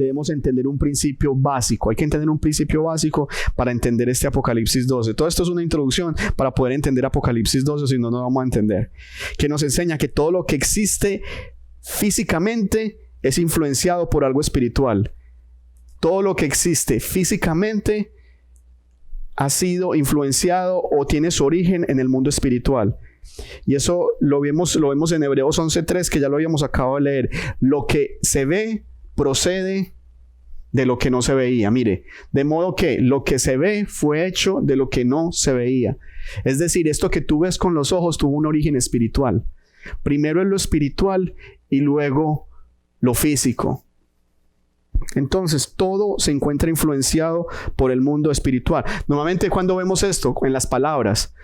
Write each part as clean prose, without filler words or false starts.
debemos entender un principio básico. Hay que entender un principio básico para entender este Apocalipsis 12. Todo esto es una introducción para poder entender Apocalipsis 12, si no, no vamos a entender. Que nos enseña que todo lo que existe físicamente es influenciado por algo espiritual. Todo lo que existe físicamente ha sido influenciado o tiene su origen en el mundo espiritual. Y eso lo vemos en Hebreos 11:3, que ya lo habíamos acabado de leer. Lo que se ve procede de lo que no se veía. Mire, de modo que lo que se ve fue hecho de lo que no se veía. Es decir, esto que tú ves con los ojos tuvo un origen espiritual. Primero es lo espiritual y luego lo físico. Entonces todo se encuentra influenciado por el mundo espiritual. Normalmente cuando vemos esto en las palabras,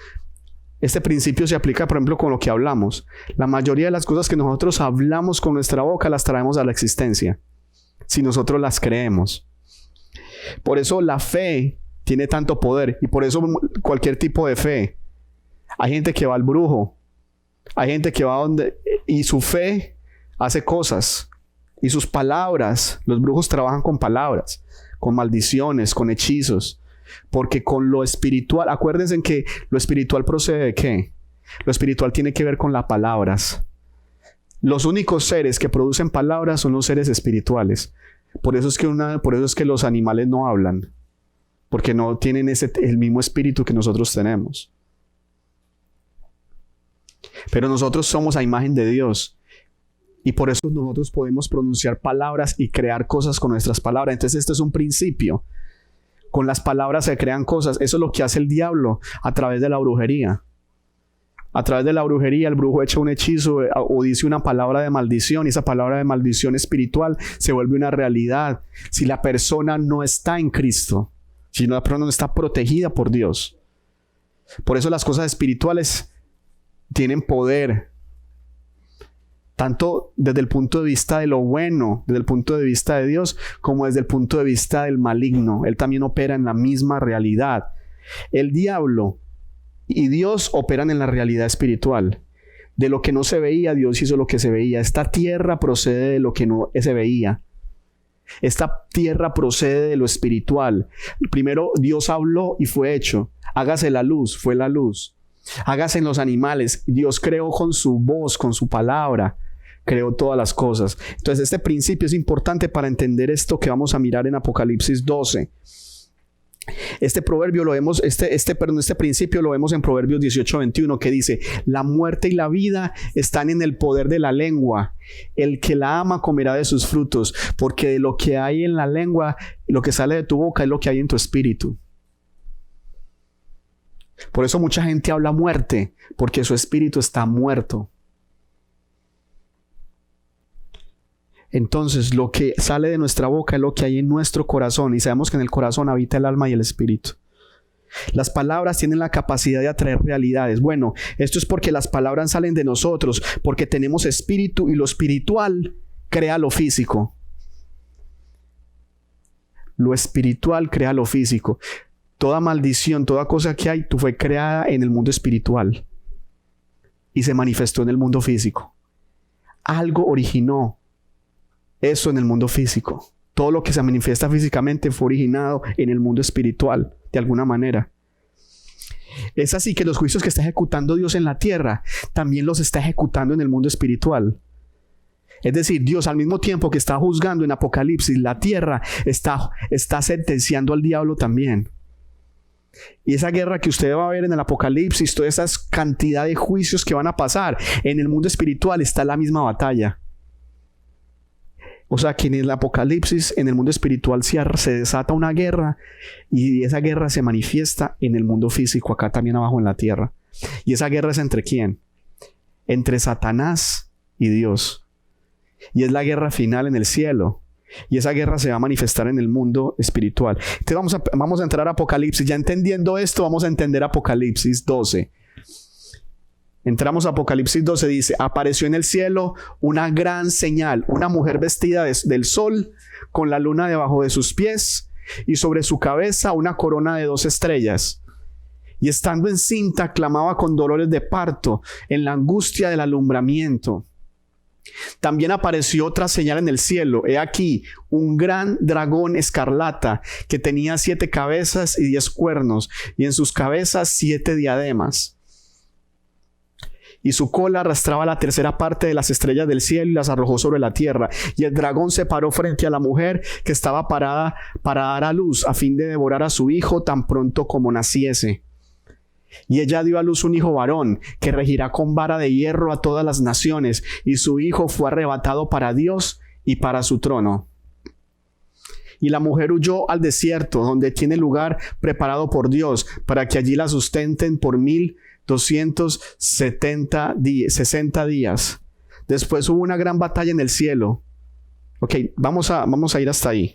este principio se aplica, por ejemplo, con lo que hablamos. La mayoría de las cosas que nosotros hablamos con nuestra boca las traemos a la existencia, si nosotros las creemos. Por eso la fe tiene tanto poder, y por eso cualquier tipo de fe. Hay gente que va al brujo, hay gente que va donde, y su fe hace cosas, y sus palabras, los brujos trabajan con palabras, con maldiciones, con hechizos. Porque con lo espiritual, acuérdense que lo espiritual procede de ¿qué? Lo espiritual tiene que ver con las palabras. Los únicos seres que producen palabras son los seres espirituales. Por eso es que los animales no hablan, porque no tienen el mismo espíritu que nosotros tenemos. Pero nosotros somos a imagen de Dios, y por eso nosotros podemos pronunciar palabras y crear cosas con nuestras palabras. Entonces este es un principio. Con las palabras se crean cosas. Eso es lo que hace el diablo a través de la brujería. A través de la brujería, el brujo echa un hechizo o dice una palabra de maldición, y esa palabra de maldición espiritual se vuelve una realidad si la persona no está en Cristo, si la persona no está protegida por Dios. Por eso las cosas espirituales tienen poder, tanto desde el punto de vista de lo bueno, desde el punto de vista de Dios, como desde el punto de vista del maligno. Él también opera en la misma realidad. El diablo y Dios operan en la realidad espiritual. De lo que no se veía, Dios hizo lo que se veía. Esta tierra procede de lo que no se veía. Esta tierra procede de lo espiritual. Primero Dios habló y fue hecho. Hágase la luz, fue la luz. Hágase en los animales. Dios creó con su voz, con su palabra. Creó todas las cosas. Entonces este principio es importante para entender esto que vamos a mirar en Apocalipsis 12. Este proverbio lo vemos, este principio lo vemos en Proverbios 18:21, que dice: la muerte y la vida están en el poder de la lengua. El que la ama comerá de sus frutos, porque de lo que hay en la lengua, lo que sale de tu boca es lo que hay en tu espíritu. Por eso mucha gente habla muerte, porque su espíritu está muerto. Entonces lo que sale de nuestra boca es lo que hay en nuestro corazón, y sabemos que en el corazón habita el alma y el espíritu. Las palabras tienen la capacidad de atraer realidades. Bueno, esto es porque las palabras salen de nosotros, porque tenemos espíritu, y lo espiritual crea lo físico. Lo espiritual crea lo físico. Toda maldición, toda cosa que hay, fue creada en el mundo espiritual y se manifestó en el mundo físico. Algo originó eso en el mundo físico. Todo lo que se manifiesta físicamente fue originado en el mundo espiritual, de alguna manera. Es así que los juicios que está ejecutando Dios en la tierra, también los está ejecutando en el mundo espiritual. Es decir, Dios, al mismo tiempo que está juzgando en Apocalipsis la tierra, está sentenciando al diablo también. Y esa guerra que usted va a ver en el Apocalipsis, toda esa cantidad de juicios que van a pasar en el mundo espiritual, está la misma batalla. O sea que en el Apocalipsis, en el mundo espiritual se desata una guerra, y esa guerra se manifiesta en el mundo físico, acá también abajo en la tierra. ¿Y esa guerra es entre quién? Entre Satanás y Dios. Y es la guerra final en el cielo. Y esa guerra se va a manifestar en el mundo espiritual. Entonces vamos a entrar a Apocalipsis. Ya entendiendo esto, vamos a entender Apocalipsis 12. Entramos a Apocalipsis 12, dice: apareció en el cielo una gran señal, una mujer vestida del sol, con la luna debajo de sus pies, y sobre su cabeza una corona de 2 estrellas. Y estando encinta, clamaba con dolores de parto, en la angustia del alumbramiento. También apareció otra señal en el cielo. He aquí un gran dragón escarlata que tenía 7 cabezas y 10 cuernos, y en sus cabezas 7 diademas. Y su cola arrastraba la tercera parte de las estrellas del cielo y las arrojó sobre la tierra. Y el dragón se paró frente a la mujer que estaba parada para dar a luz, a fin de devorar a su hijo tan pronto como naciese. Y ella dio a luz un hijo varón, que regirá con vara de hierro a todas las naciones, y su hijo fue arrebatado para Dios y para su trono. Y la mujer huyó al desierto, donde tiene lugar preparado por Dios, para que allí la sustenten por 1260 días. Después hubo una gran batalla en el cielo. Ok, vamos a ir hasta ahí.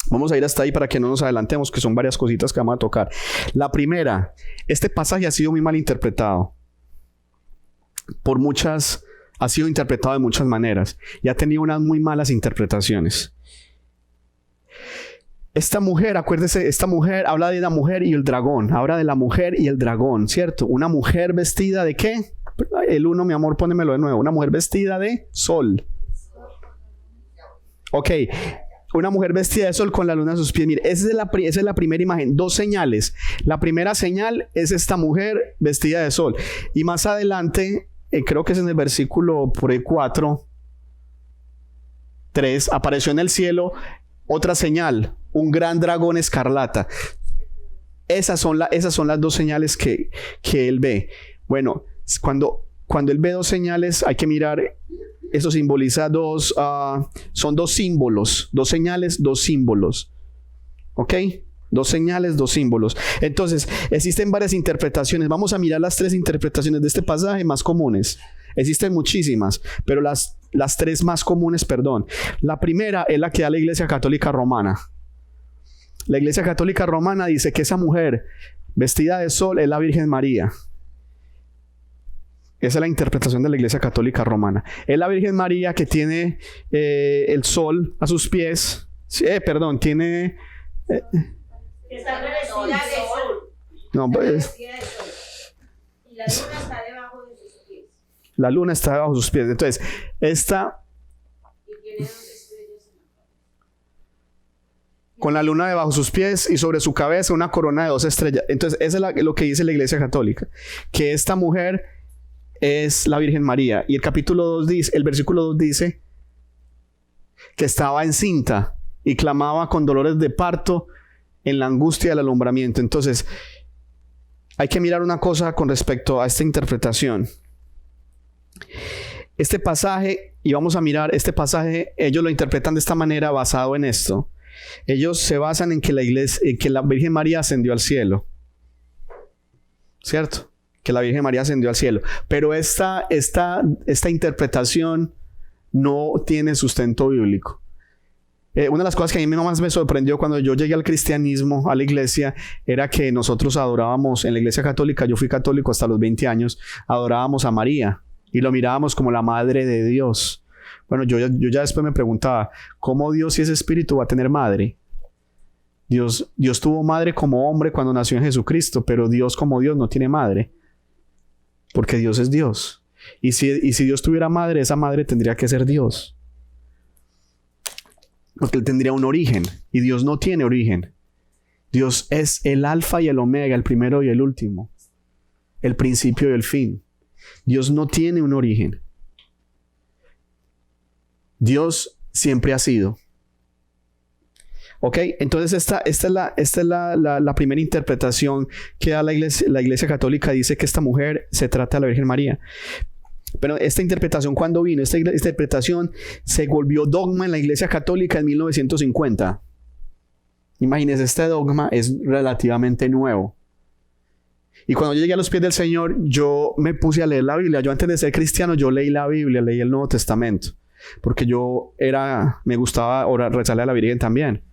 Vamos a ir hasta ahí para que no nos adelantemos, que son varias cositas que vamos a tocar. La primera, este pasaje ha sido muy mal interpretado. Ha sido interpretado de muchas maneras y ha tenido unas muy malas interpretaciones. Esta mujer, acuérdese, esta mujer habla de la mujer y el dragón. Habla de la mujer y el dragón, ¿cierto? Una mujer vestida ¿de qué? El uno, mi amor, pónemelo de nuevo. Una mujer vestida de sol. Ok. Una mujer vestida de sol con la luna a sus pies. Mire, esa es la primera imagen. 2 señales. La primera señal es esta mujer vestida de sol. Y más adelante, creo que es en el versículo por el 4, 3, apareció en el cielo otra señal, un gran dragón escarlata. Esas son las 2 señales que él ve. Bueno, cuando él ve 2 señales, hay que mirar. Eso simboliza son 2 símbolos, 2 señales, 2 símbolos. ¿Ok? 2 señales, 2 símbolos. Entonces, existen varias interpretaciones. Vamos a mirar las 3 interpretaciones de este pasaje más comunes. Existen muchísimas, pero las 3 más comunes, perdón. La primera es la que da la Iglesia Católica Romana. La Iglesia Católica Romana dice que esa mujer vestida de sol es la Virgen María. Esa es la interpretación de la Iglesia Católica Romana. Es la Virgen María que tiene el sol a sus pies. Tiene... Está revestida de sol. No, pues... Y la luna está debajo de sus pies. La luna está debajo de sus pies. Entonces, esta... Y tiene 2 estrellas en la cabeza. Con la luna debajo de sus pies y sobre su cabeza una corona de 2 estrellas. Entonces, eso es lo que dice la Iglesia Católica. Que esta mujer es la Virgen María. Y el versículo 2 dice que estaba encinta y clamaba con dolores de parto en la angustia del alumbramiento. Entonces, hay que mirar una cosa con respecto a esta interpretación. Este pasaje, y vamos a mirar este pasaje, ellos lo interpretan de esta manera basado en esto. Ellos se basan en que la Virgen María ascendió al cielo. ¿Cierto? Que la Virgen María ascendió al cielo. Pero esta interpretación no tiene sustento bíblico. Una de las cosas que a mí más me sorprendió cuando yo llegué al cristianismo, a la iglesia, era que nosotros adorábamos, en la iglesia católica, yo fui católico hasta los 20 años, adorábamos a María y lo mirábamos como la madre de Dios. Bueno, yo ya después me preguntaba, ¿cómo Dios, si es espíritu, va a tener madre? Dios tuvo madre como hombre cuando nació en Jesucristo, pero Dios como Dios no tiene madre. Porque Dios es Dios. Y si Dios tuviera madre, esa madre tendría que ser Dios. Porque Él tendría un origen. Y Dios no tiene origen. Dios es el alfa y el omega, el primero y el último. El principio y el fin. Dios no tiene un origen. Dios siempre ha sido. ¿Ok? Entonces esta es la primera interpretación que da la iglesia católica. Dice que esta mujer se trata de la Virgen María. Pero esta interpretación, ¿cuándo vino? Esta interpretación se volvió dogma en la Iglesia Católica en 1950. Imagínense, este dogma es relativamente nuevo. Y cuando yo llegué a los pies del Señor, yo me puse a leer la Biblia. Yo antes de ser cristiano, yo leí la Biblia, leí el Nuevo Testamento. Porque me gustaba rezarle a la Virgen también.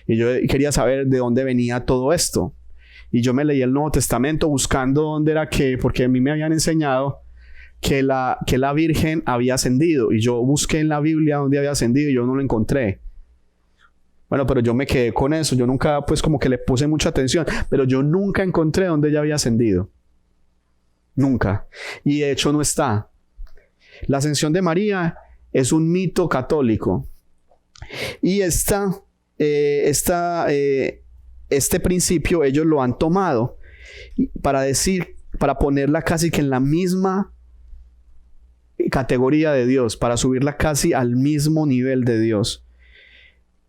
Y yo quería saber de dónde venía todo esto. Y yo me leí el Nuevo Testamento buscando dónde era porque a mí me habían enseñado que la Virgen había ascendido. Y yo busqué en la Biblia dónde había ascendido y yo no lo encontré. Bueno, pero yo me quedé con eso. Yo nunca, pues como que le puse mucha atención. Pero yo nunca encontré dónde ella había ascendido. Nunca. Y de hecho no está. La ascensión de María es un mito católico. Y este principio ellos lo han tomado para ponerla casi que en la misma categoría de Dios, para subirla casi al mismo nivel de Dios.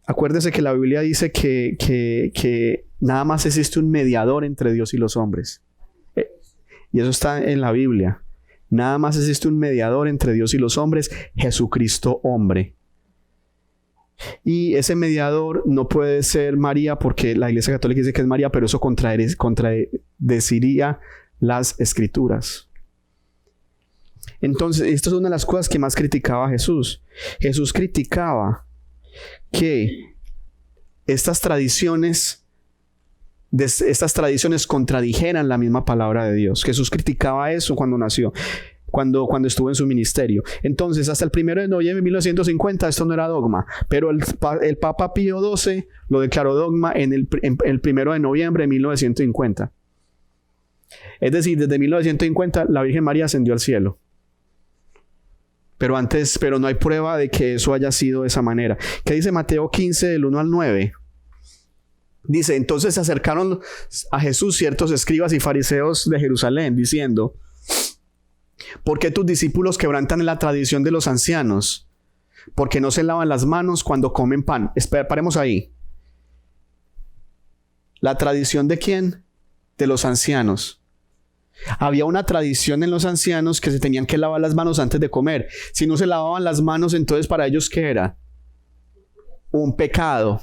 Acuérdese que la Biblia dice que nada más existe un mediador entre Dios y los hombres. Y eso está en la Biblia. Nada más existe un mediador entre Dios y los hombres, Jesucristo hombre. Y ese mediador no puede ser María, porque la Iglesia Católica dice que es María, pero eso contradeciría las Escrituras. Entonces, esto es una de las cosas que más criticaba Jesús. Jesús criticaba que estas tradiciones contradijeran la misma palabra de Dios. Jesús criticaba eso cuando nació, cuando estuvo en su ministerio. Entonces, hasta el 1 de noviembre de 1950 esto no era dogma, pero el Papa Pío XII lo declaró dogma en el 1 de noviembre de 1950. Es decir, desde 1950 la Virgen María ascendió al cielo. Pero no hay prueba de que eso haya sido de esa manera. ¿Qué dice Mateo 15, del 1 al 9? Dice, entonces se acercaron a Jesús ciertos escribas y fariseos de Jerusalén, diciendo, ¿por qué tus discípulos quebrantan la tradición de los ancianos? Porque no se lavan las manos cuando comen pan. Paremos ahí. ¿La tradición de quién? De los ancianos. Había una tradición en los ancianos que se tenían que lavar las manos antes de comer. Si no se lavaban las manos, entonces para ellos ¿qué era? Un pecado.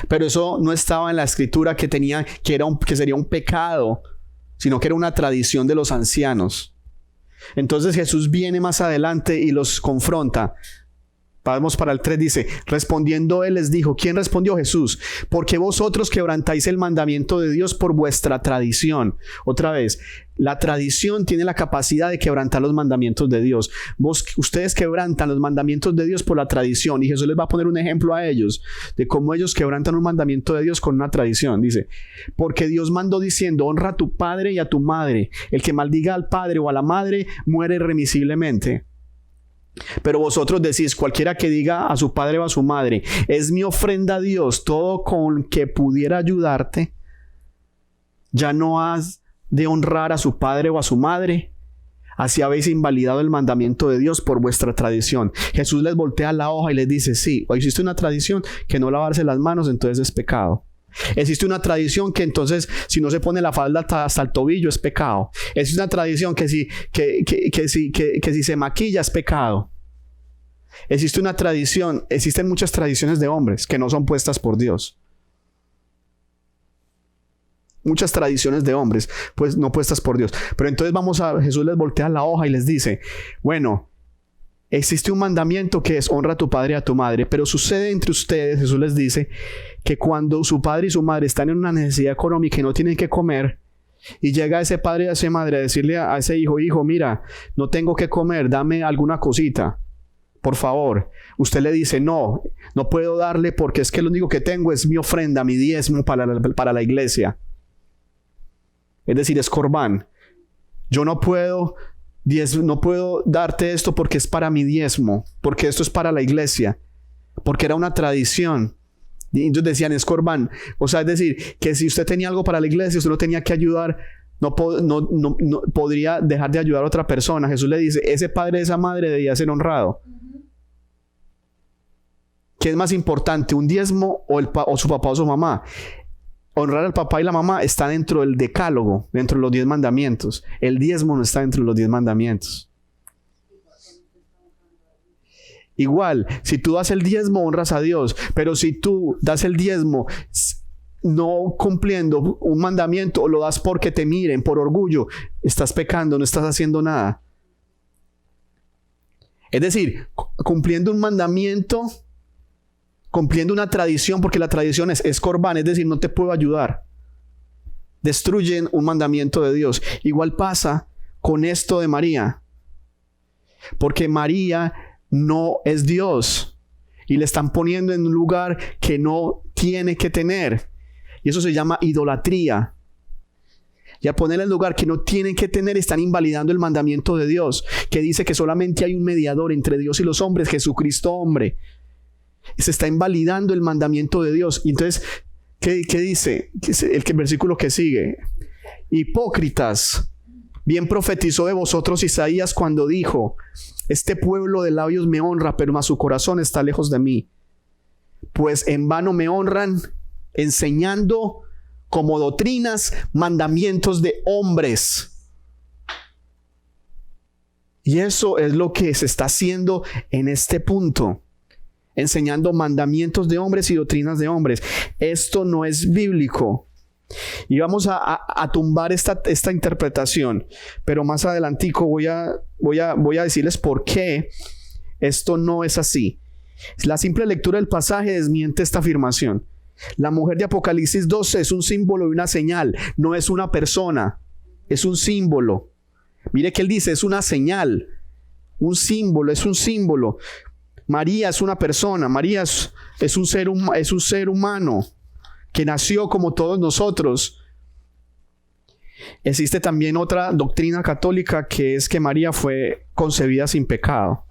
Pero eso no estaba en la escritura que sería un pecado, sino que era una tradición de los ancianos. Entonces Jesús viene más adelante y los confronta. Vamos para el 3, dice, respondiendo él les dijo, ¿quién respondió? Jesús, porque vosotros quebrantáis el mandamiento de Dios por vuestra tradición. Otra vez, la tradición tiene la capacidad de quebrantar los mandamientos de Dios. Ustedes quebrantan los mandamientos de Dios por la tradición, y Jesús les va a poner un ejemplo a ellos de cómo ellos quebrantan un mandamiento de Dios con una tradición. Dice, porque Dios mandó diciendo, honra a tu padre y a tu madre. El que maldiga al padre o a la madre muere irremisiblemente. Pero vosotros decís, cualquiera que diga a su padre o a su madre, es mi ofrenda a Dios, todo con que pudiera ayudarte, ya no has de honrar a su padre o a su madre. Así habéis invalidado el mandamiento de Dios por vuestra tradición. Jesús les voltea la hoja y les dice, sí, existe una tradición que no lavarse las manos, entonces es pecado. Existe una tradición que entonces si no se pone la falda hasta el tobillo es pecado. Existe una tradición que si se maquilla es pecado. Existen muchas tradiciones de hombres que no son puestas por Dios. Muchas tradiciones de hombres pues no puestas por Dios. Pero entonces Jesús les voltea la hoja y les dice, bueno, existe un mandamiento que es honra a tu padre y a tu madre, pero sucede entre ustedes, Jesús les dice, que cuando su padre y su madre están en una necesidad económica y no tienen que comer, y llega ese padre y a esa madre a decirle a ese hijo, mira, no tengo que comer, dame alguna cosita, por favor. Usted le dice, no puedo darle porque es que lo único que tengo es mi ofrenda, mi diezmo para la iglesia. Es decir, es corbán. Yo no puedo darte esto porque es para mi diezmo, porque esto es para la iglesia, porque era una tradición. Y ellos decían, es corbán. O sea, es decir, que si usted tenía algo para la iglesia, usted no tenía que ayudar, no podría dejar de ayudar a otra persona. Jesús le dice, ese padre, esa madre debía ser honrado. ¿Qué es más importante, un diezmo o su papá o su mamá? Honrar al papá y la mamá está dentro del decálogo, dentro de los 10 mandamientos. El diezmo no está dentro de los 10 mandamientos. Igual, si tú das el diezmo, honras a Dios. Pero si tú das el diezmo no cumpliendo un mandamiento, o lo das porque te miren, por orgullo, estás pecando, no estás haciendo nada. Es decir, cumpliendo un mandamiento, cumpliendo una tradición, porque la tradición es corbán, es decir, no te puedo ayudar. Destruyen un mandamiento de Dios. Igual pasa con esto de María. Porque María no es Dios. Y le están poniendo en un lugar que no tiene que tener. Y eso se llama idolatría. Y al poner el lugar que no tienen que tener, están invalidando el mandamiento de Dios, que dice que solamente hay un mediador entre Dios y los hombres, Jesucristo hombre. Se está invalidando el mandamiento de Dios. Y entonces, ¿qué dice? El versículo que sigue. Hipócritas, bien profetizó de vosotros Isaías cuando dijo: este pueblo de labios me honra, pero más su corazón está lejos de mí. Pues en vano me honran, enseñando como doctrinas mandamientos de hombres. Y eso es lo que se está haciendo en este punto, enseñando mandamientos de hombres y doctrinas de hombres. Esto no es bíblico. Y vamos a tumbar esta interpretación, pero más adelantico voy a decirles por qué esto no es así. La simple lectura del pasaje desmiente esta afirmación. La mujer de Apocalipsis 12 es un símbolo y una señal, no es una persona, es un símbolo. Mire que él dice, es una señal, un símbolo, es un símbolo. María es una persona, María es un ser humano que nació como todos nosotros. Existe también otra doctrina católica, que es que María fue concebida sin pecado.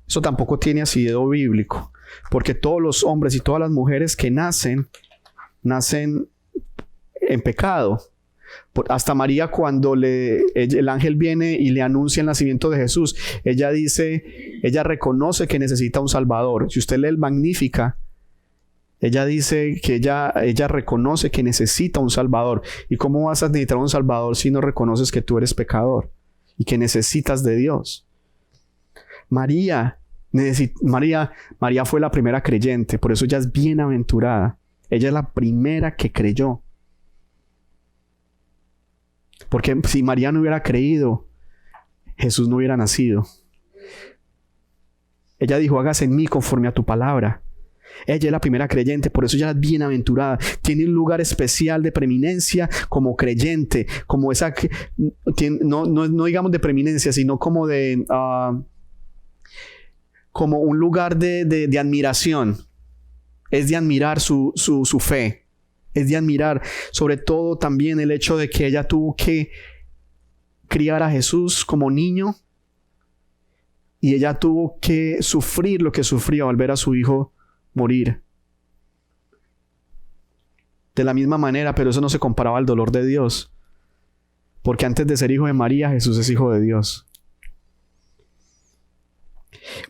Eso tampoco tiene asidero bíblico, porque todos los hombres y todas las mujeres que nacen en pecado. Hasta María, cuando el ángel viene y le anuncia el nacimiento de Jesús, ella reconoce que necesita un Salvador. Si usted lee el Magnífica, ella dice que ella reconoce que necesita un Salvador. ¿Y cómo vas a necesitar un Salvador si no reconoces que tú eres pecador y que necesitas de Dios? María fue la primera creyente, por eso ella es bienaventurada. Ella es la primera que creyó. Porque si María no hubiera creído, Jesús no hubiera nacido. Ella dijo: hágase en mí conforme a tu palabra. Ella es la primera creyente, por eso ella es bienaventurada. Tiene un lugar especial de preeminencia como creyente, como esa, no digamos de preeminencia, sino como de... como un lugar de admiración. Es de admirar su fe. Es de admirar, sobre todo también el hecho de que ella tuvo que criar a Jesús como niño, y ella tuvo que sufrir lo que sufrió al ver a su hijo morir. De la misma manera, pero eso no se comparaba al dolor de Dios, porque antes de ser hijo de María, Jesús es hijo de Dios.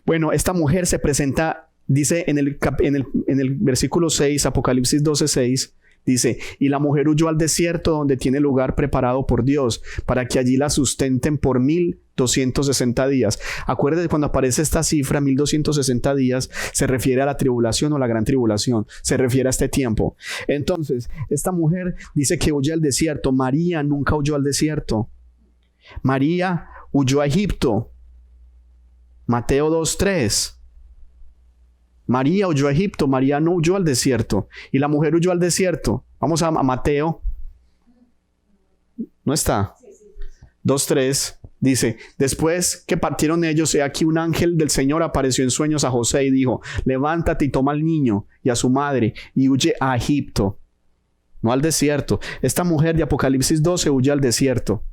Bueno, esta mujer se presenta, dice en el versículo 6, Apocalipsis 12:6, dice: y la mujer huyó al desierto, donde tiene lugar preparado por Dios, para que allí la sustenten por 1260 días. Acuérdate, cuando aparece esta cifra, 1260 días, se refiere a la tribulación o la gran tribulación, se refiere a este tiempo. Entonces, esta mujer dice que huye al desierto. María nunca huyó al desierto. María huyó a Egipto. Mateo 2:3. María huyó a Egipto, María no huyó al desierto. Y la mujer huyó al desierto. Vamos a Mateo. ¿No está? 2:3 dice: después que partieron ellos, he aquí un ángel del Señor apareció en sueños a José y dijo: levántate y toma al niño y a su madre y huye a Egipto. No al desierto. Esta mujer de Apocalipsis 12 huye al desierto.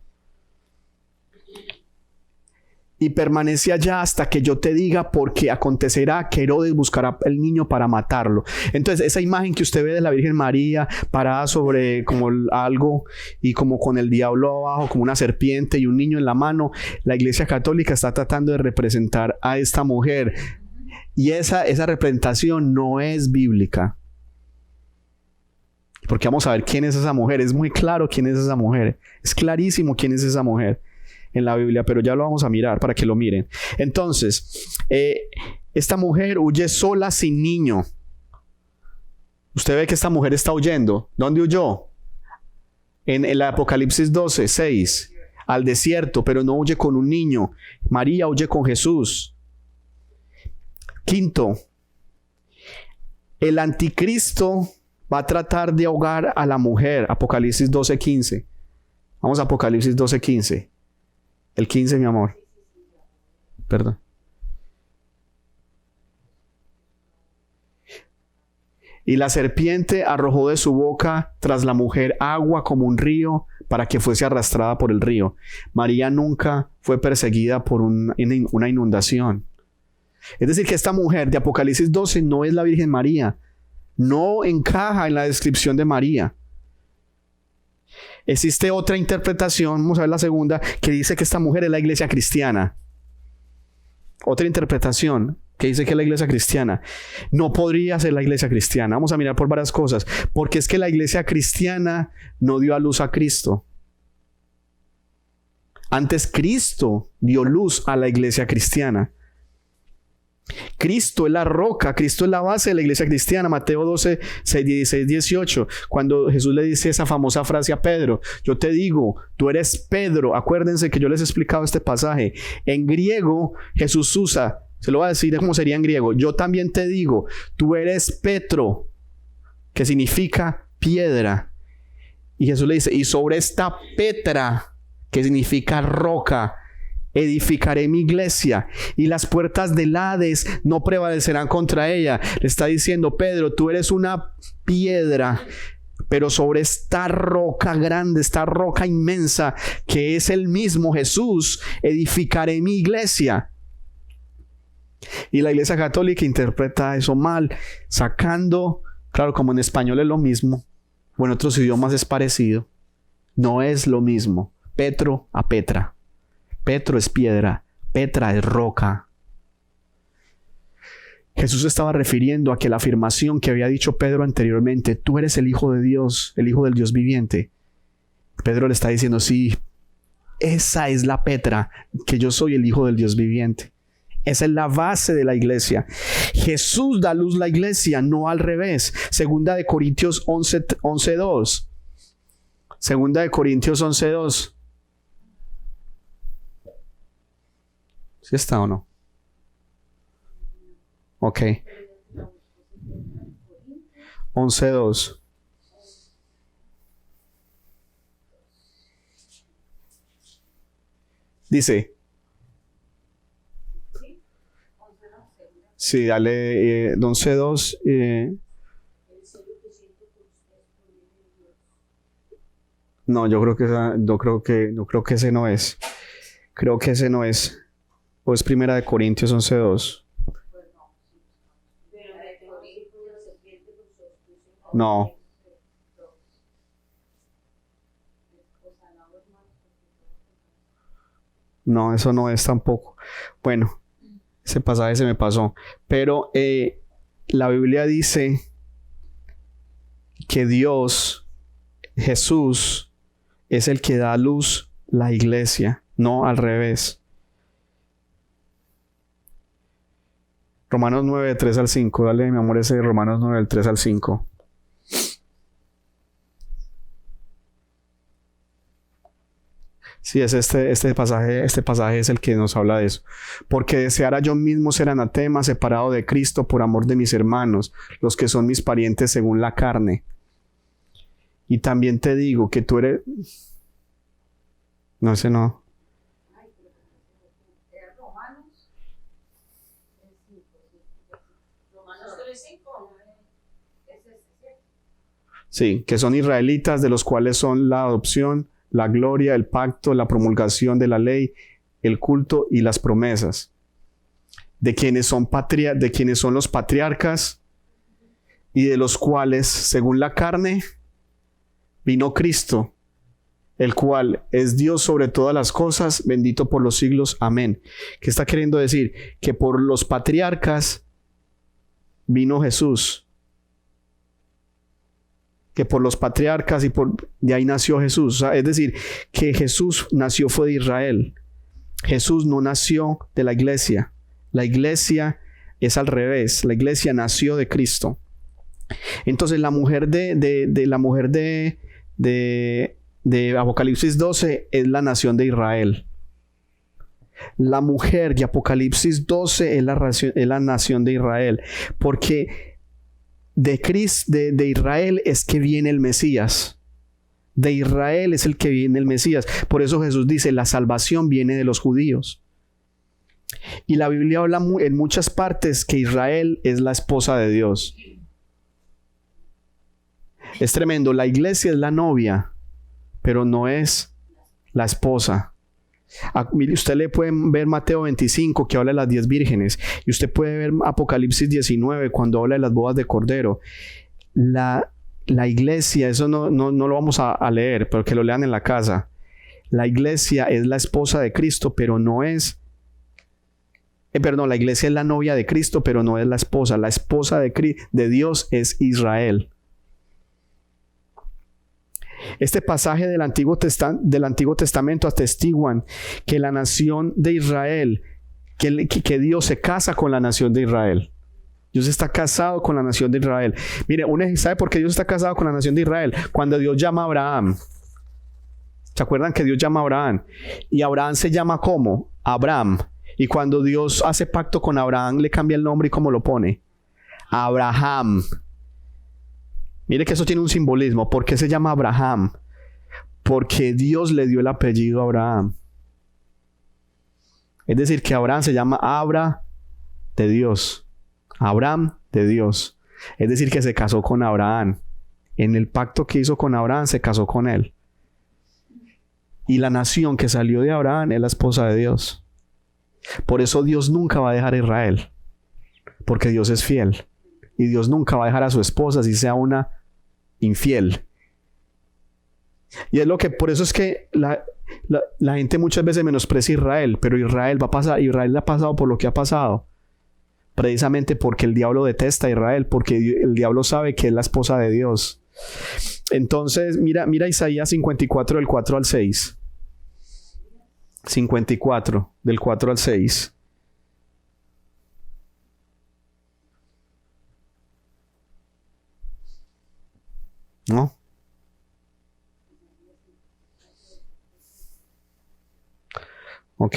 Y permanece allá hasta que yo te diga, porque acontecerá que Herodes buscará el niño para matarlo. Entonces, esa imagen que usted ve de la Virgen María parada sobre como algo y como con el diablo abajo, como una serpiente y un niño en la mano, la Iglesia Católica está tratando de representar a esta mujer. Y esa representación no es bíblica. Porque vamos a ver quién es esa mujer. Es muy claro quién es esa mujer. Es clarísimo quién es esa mujer en la Biblia, pero ya lo vamos a mirar para que lo miren. Entonces, esta mujer huye sola sin niño. Usted ve que esta mujer está huyendo. ¿Dónde huyó? En el Apocalipsis 12:6, al desierto, pero no huye con un niño. María huye con Jesús. Quinto, el anticristo va a tratar de ahogar a la mujer. Apocalipsis 12:15. Vamos a Apocalipsis 12:15. El 15, mi amor. Perdón. Y la serpiente arrojó de su boca tras la mujer agua como un río para que fuese arrastrada por el río. María nunca fue perseguida por una inundación. Es decir, que esta mujer de Apocalipsis 12 no es la Virgen María. No encaja en la descripción de María. Existe otra interpretación, vamos a ver la segunda, que dice que esta mujer es la iglesia cristiana. Otra interpretación que dice que es la iglesia cristiana. No podría ser la iglesia cristiana. Vamos a mirar por varias cosas. Porque es que la iglesia cristiana no dio a luz a Cristo. Antes Cristo dio luz a la iglesia cristiana. Cristo es la roca, Cristo es la base de la iglesia cristiana. Mateo 12, 6, 16, 18. Cuando Jesús le dice esa famosa frase a Pedro: yo te digo, tú eres Pedro. Acuérdense que yo les he explicado este pasaje. En griego, Jesús usa, se lo voy a decir como sería en griego: yo también te digo, tú eres Petro, que significa piedra. Y Jesús le dice: y sobre esta Petra, que significa roca, edificaré mi iglesia, y las puertas del Hades no prevalecerán contra ella. Le está diciendo: Pedro, tú eres una piedra, pero sobre esta roca grande, esta roca inmensa, que es el mismo Jesús, edificaré mi iglesia. Y la iglesia católica interpreta eso mal, sacando, claro, como en español es lo mismo, o en otros idiomas es parecido, no es lo mismo. Petro a Petra. Petro es piedra, Petra es roca. Jesús estaba refiriendo a que la afirmación que había dicho Pedro anteriormente: tú eres el Hijo de Dios, el Hijo del Dios viviente. Pedro le está diciendo: sí, esa es la Petra, que yo soy el Hijo del Dios viviente. Esa es la base de la iglesia. Jesús da luz a la iglesia, no al revés. Segunda de Corintios 11:2. Segunda de Corintios 11:2. ¿Sí está o no? Ok. 11:2. Dice. Sí, dale 11:2. No, yo creo que no creo que ese no es. Creo que ese no es. ¿O es Primera de Corintios 11:2? No. No, eso no es tampoco. Bueno, ese pasaje se me pasó. Pero la Biblia dice que Dios, Jesús, es el que da a luz la iglesia, no al revés. Romanos 9, 3 al 5. Dale, mi amor, ese de Romanos 9, del 3 al 5. Sí, es este pasaje es el que nos habla de eso. Porque deseara yo mismo ser anatema, separado de Cristo por amor de mis hermanos, los que son mis parientes según la carne. Y también te digo que tú eres... No, ese no. Sí, que son israelitas, de los cuales son la adopción, la gloria, el pacto, la promulgación de la ley, el culto y las promesas. De quienes son los patriarcas, y de los cuales, según la carne, vino Cristo, el cual es Dios sobre todas las cosas, bendito por los siglos. Amén. ¿Qué está queriendo decir? Que por los patriarcas vino Jesús. Que por los patriarcas de ahí nació Jesús. O sea, es decir, que Jesús nació fue de Israel. Jesús no nació de la iglesia. La iglesia es al revés. La iglesia nació de Cristo. Entonces la mujer de Apocalipsis 12 es la nación de Israel. La mujer de Apocalipsis 12 es la nación de Israel. Porque de Israel es que viene el Mesías. De Israel es el que viene el Mesías. Por eso Jesús dice: la salvación viene de los judíos. Y la Biblia habla en muchas partes que Israel es la esposa de Dios. Es tremendo. La iglesia es la novia, pero no es la esposa. Mire, usted le puede ver Mateo 25 que habla de las 10 vírgenes, y usted puede ver Apocalipsis 19 cuando habla de las bodas de Cordero. La iglesia, eso no lo vamos a leer, pero que lo lean en la casa. La iglesia es la esposa de Cristo, pero no es... la iglesia es la novia de Cristo, pero no es la esposa. La esposa de Dios es Israel. Este pasaje del Antiguo Testamento atestiguan que la nación de Israel, que Dios se casa con la nación de Israel. Dios está casado con la nación de Israel. Mire, ¿sabe por qué Dios está casado con la nación de Israel? Cuando Dios llama a Abraham. ¿Se acuerdan que Dios llama a Abraham? Y Abraham se llama ¿cómo? Abraham. Y cuando Dios hace pacto con Abraham, le cambia el nombre y ¿cómo lo pone? Abraham. Mire que eso tiene un simbolismo. ¿Por qué se llama Abraham? Porque Dios le dio el apellido a Abraham. Es decir, que Abraham se llama Abra de Dios. Abraham de Dios. Es decir, que se casó con Abraham. En el pacto que hizo con Abraham, se casó con él. Y la nación que salió de Abraham es la esposa de Dios. Por eso Dios nunca va a dejar a Israel. Porque Dios es fiel. Y Dios nunca va a dejar a su esposa si sea una infiel. Y es por eso es que la gente muchas veces menosprecia a Israel, pero Israel ha pasado por lo que ha pasado. Precisamente porque el diablo detesta a Israel, porque el diablo sabe que es la esposa de Dios. Entonces, mira Isaías 54 del 4 al 6. 54 del 4 al 6. ¿No? Ok.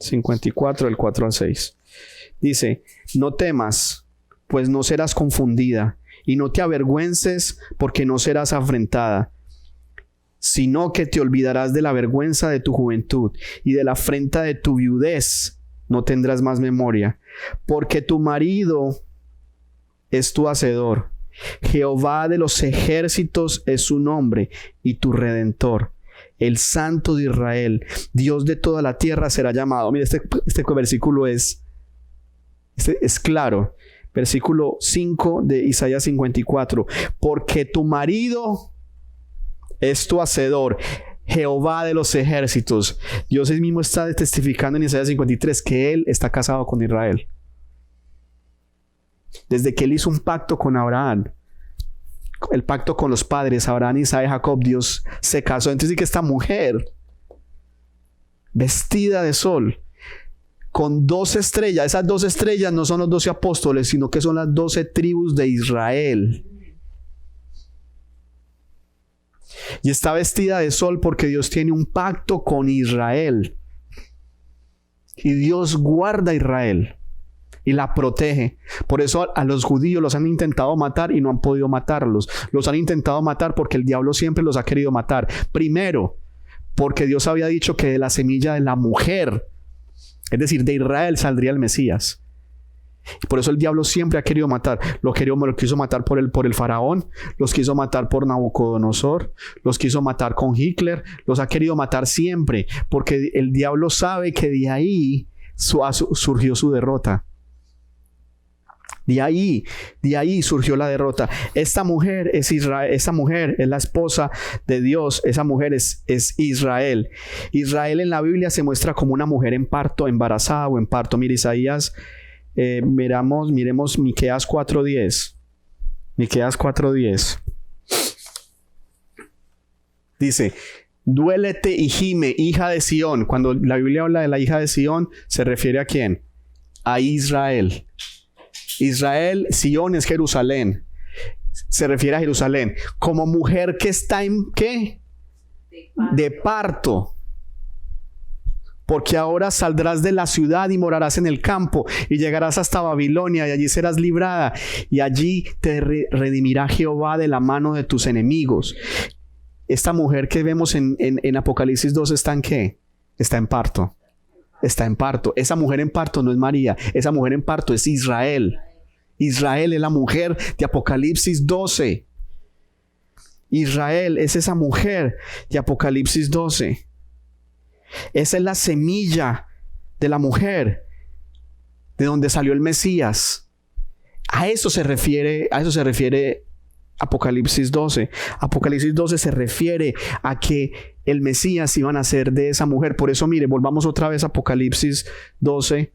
(54) del 4 al 6. Dice: no temas, pues no serás confundida, y no te avergüences, porque no serás afrentada, sino que te olvidarás de la vergüenza de tu juventud, y de la afrenta de tu viudez no tendrás más memoria, porque tu marido es tu hacedor, Jehová de los ejércitos es su nombre, y tu redentor, el Santo de Israel, Dios de toda la tierra será llamado. Mira, este versículo es claro. Versículo 5 de Isaías 54. Porque tu marido es tu hacedor, Jehová de los ejércitos. Dios mismo está testificando en Isaías 53 que Él está casado con Israel. Desde que Él hizo un pacto con Abraham, el pacto con los padres, Abraham, Isaac y Jacob, Dios se casó. Entonces, que esta mujer vestida de sol, con 12 estrellas, esas 12 estrellas no son los 12 apóstoles, sino que son las 12 tribus de Israel. Y está vestida de sol porque Dios tiene un pacto con Israel. Y Dios guarda a Israel y la protege. Por eso a los judíos los han intentado matar y no han podido matarlos. Los han intentado matar porque el diablo siempre los ha querido matar. Primero, porque Dios había dicho que de la semilla de la mujer, es decir, de Israel, saldría el Mesías. Y por eso el diablo siempre ha querido matar. Lo quiso matar por el faraón, los quiso matar por Nabucodonosor, los quiso matar con Hitler, los ha querido matar siempre, porque el diablo sabe que de ahí surgió su derrota. De ahí surgió la derrota. Esta mujer es Israel, esa mujer es la esposa de Dios, esa mujer es Israel. Israel en la Biblia se muestra como una mujer en parto, embarazada o en parto. Mira Isaías, miremos Miqueas 4:10. Miqueas 4:10. Dice: duélete y gime, hija de Sión. Cuando la Biblia habla de la hija de Sión, ¿se refiere a quién? A Israel. Israel, Sión es Jerusalén. Se refiere a Jerusalén. Como mujer que está en ¿qué? De parto. Porque ahora saldrás de la ciudad y morarás en el campo, y llegarás hasta Babilonia, y allí serás librada, y allí te redimirá Jehová de la mano de tus enemigos. Esta mujer que vemos en Apocalipsis 2 está en ¿qué? Está en parto. Está en parto. Esa mujer en parto no es María. Esa mujer en parto es Israel. Israel es la mujer de Apocalipsis 12. Israel es esa mujer de Apocalipsis 12. Esa es la semilla de la mujer de donde salió el Mesías. A eso se refiere Apocalipsis 12. Apocalipsis 12 se refiere a que el Mesías iba a nacer de esa mujer. Por eso, mire, volvamos otra vez a Apocalipsis 12,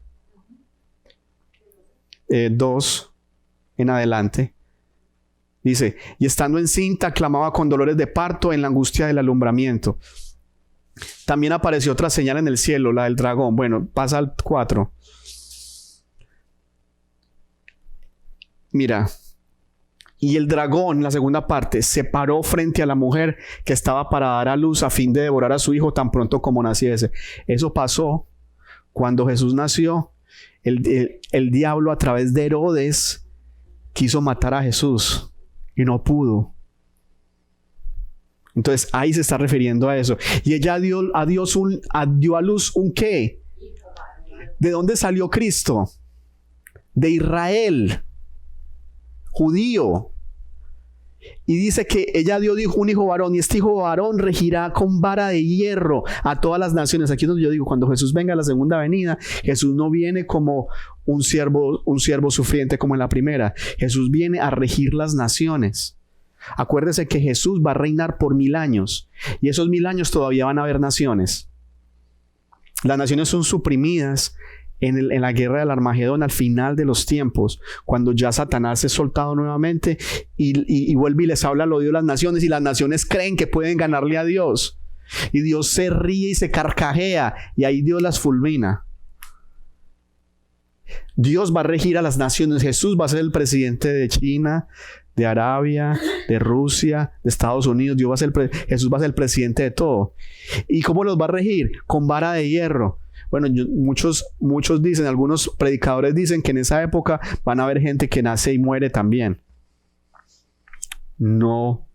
2 en adelante. Dice, y estando encinta, clamaba con dolores de parto en la angustia del alumbramiento. También apareció otra señal en el cielo, la del dragón. Bueno, pasa al 4. Mira, y el dragón, la segunda parte, se paró frente a la mujer que estaba para dar a luz a fin de devorar a su hijo tan pronto como naciese. Eso pasó cuando Jesús nació. El diablo, a través de Herodes, quiso matar a Jesús y no pudo. Entonces ahí se está refiriendo a eso. Y ella dio a luz un ¿qué? ¿De dónde salió Cristo? De Israel, judío. Y dice que ella dio un hijo varón, y este hijo varón regirá con vara de hierro a todas las naciones. Aquí es donde yo digo, cuando Jesús venga a la segunda venida, Jesús no viene como un siervo sufriente como en la primera. Jesús viene a regir las naciones. Acuérdese que Jesús va a reinar por 1000 años, y esos 1000 años todavía van a haber naciones. Las naciones son suprimidas en la guerra del Armagedón al final de los tiempos, cuando ya Satanás es soltado nuevamente y vuelve y les habla al oído de las naciones, y las naciones creen que pueden ganarle a Dios, y Dios se ríe y se carcajea, y ahí Dios las fulmina. Dios va a regir a las naciones. Jesús va a ser el presidente de China, de Arabia, de Rusia, de Estados Unidos. Jesús va a ser el presidente de todo. ¿Y cómo los va a regir? Con vara de hierro. Bueno, muchos dicen, algunos predicadores dicen que en esa época van a haber gente que nace y muere también. No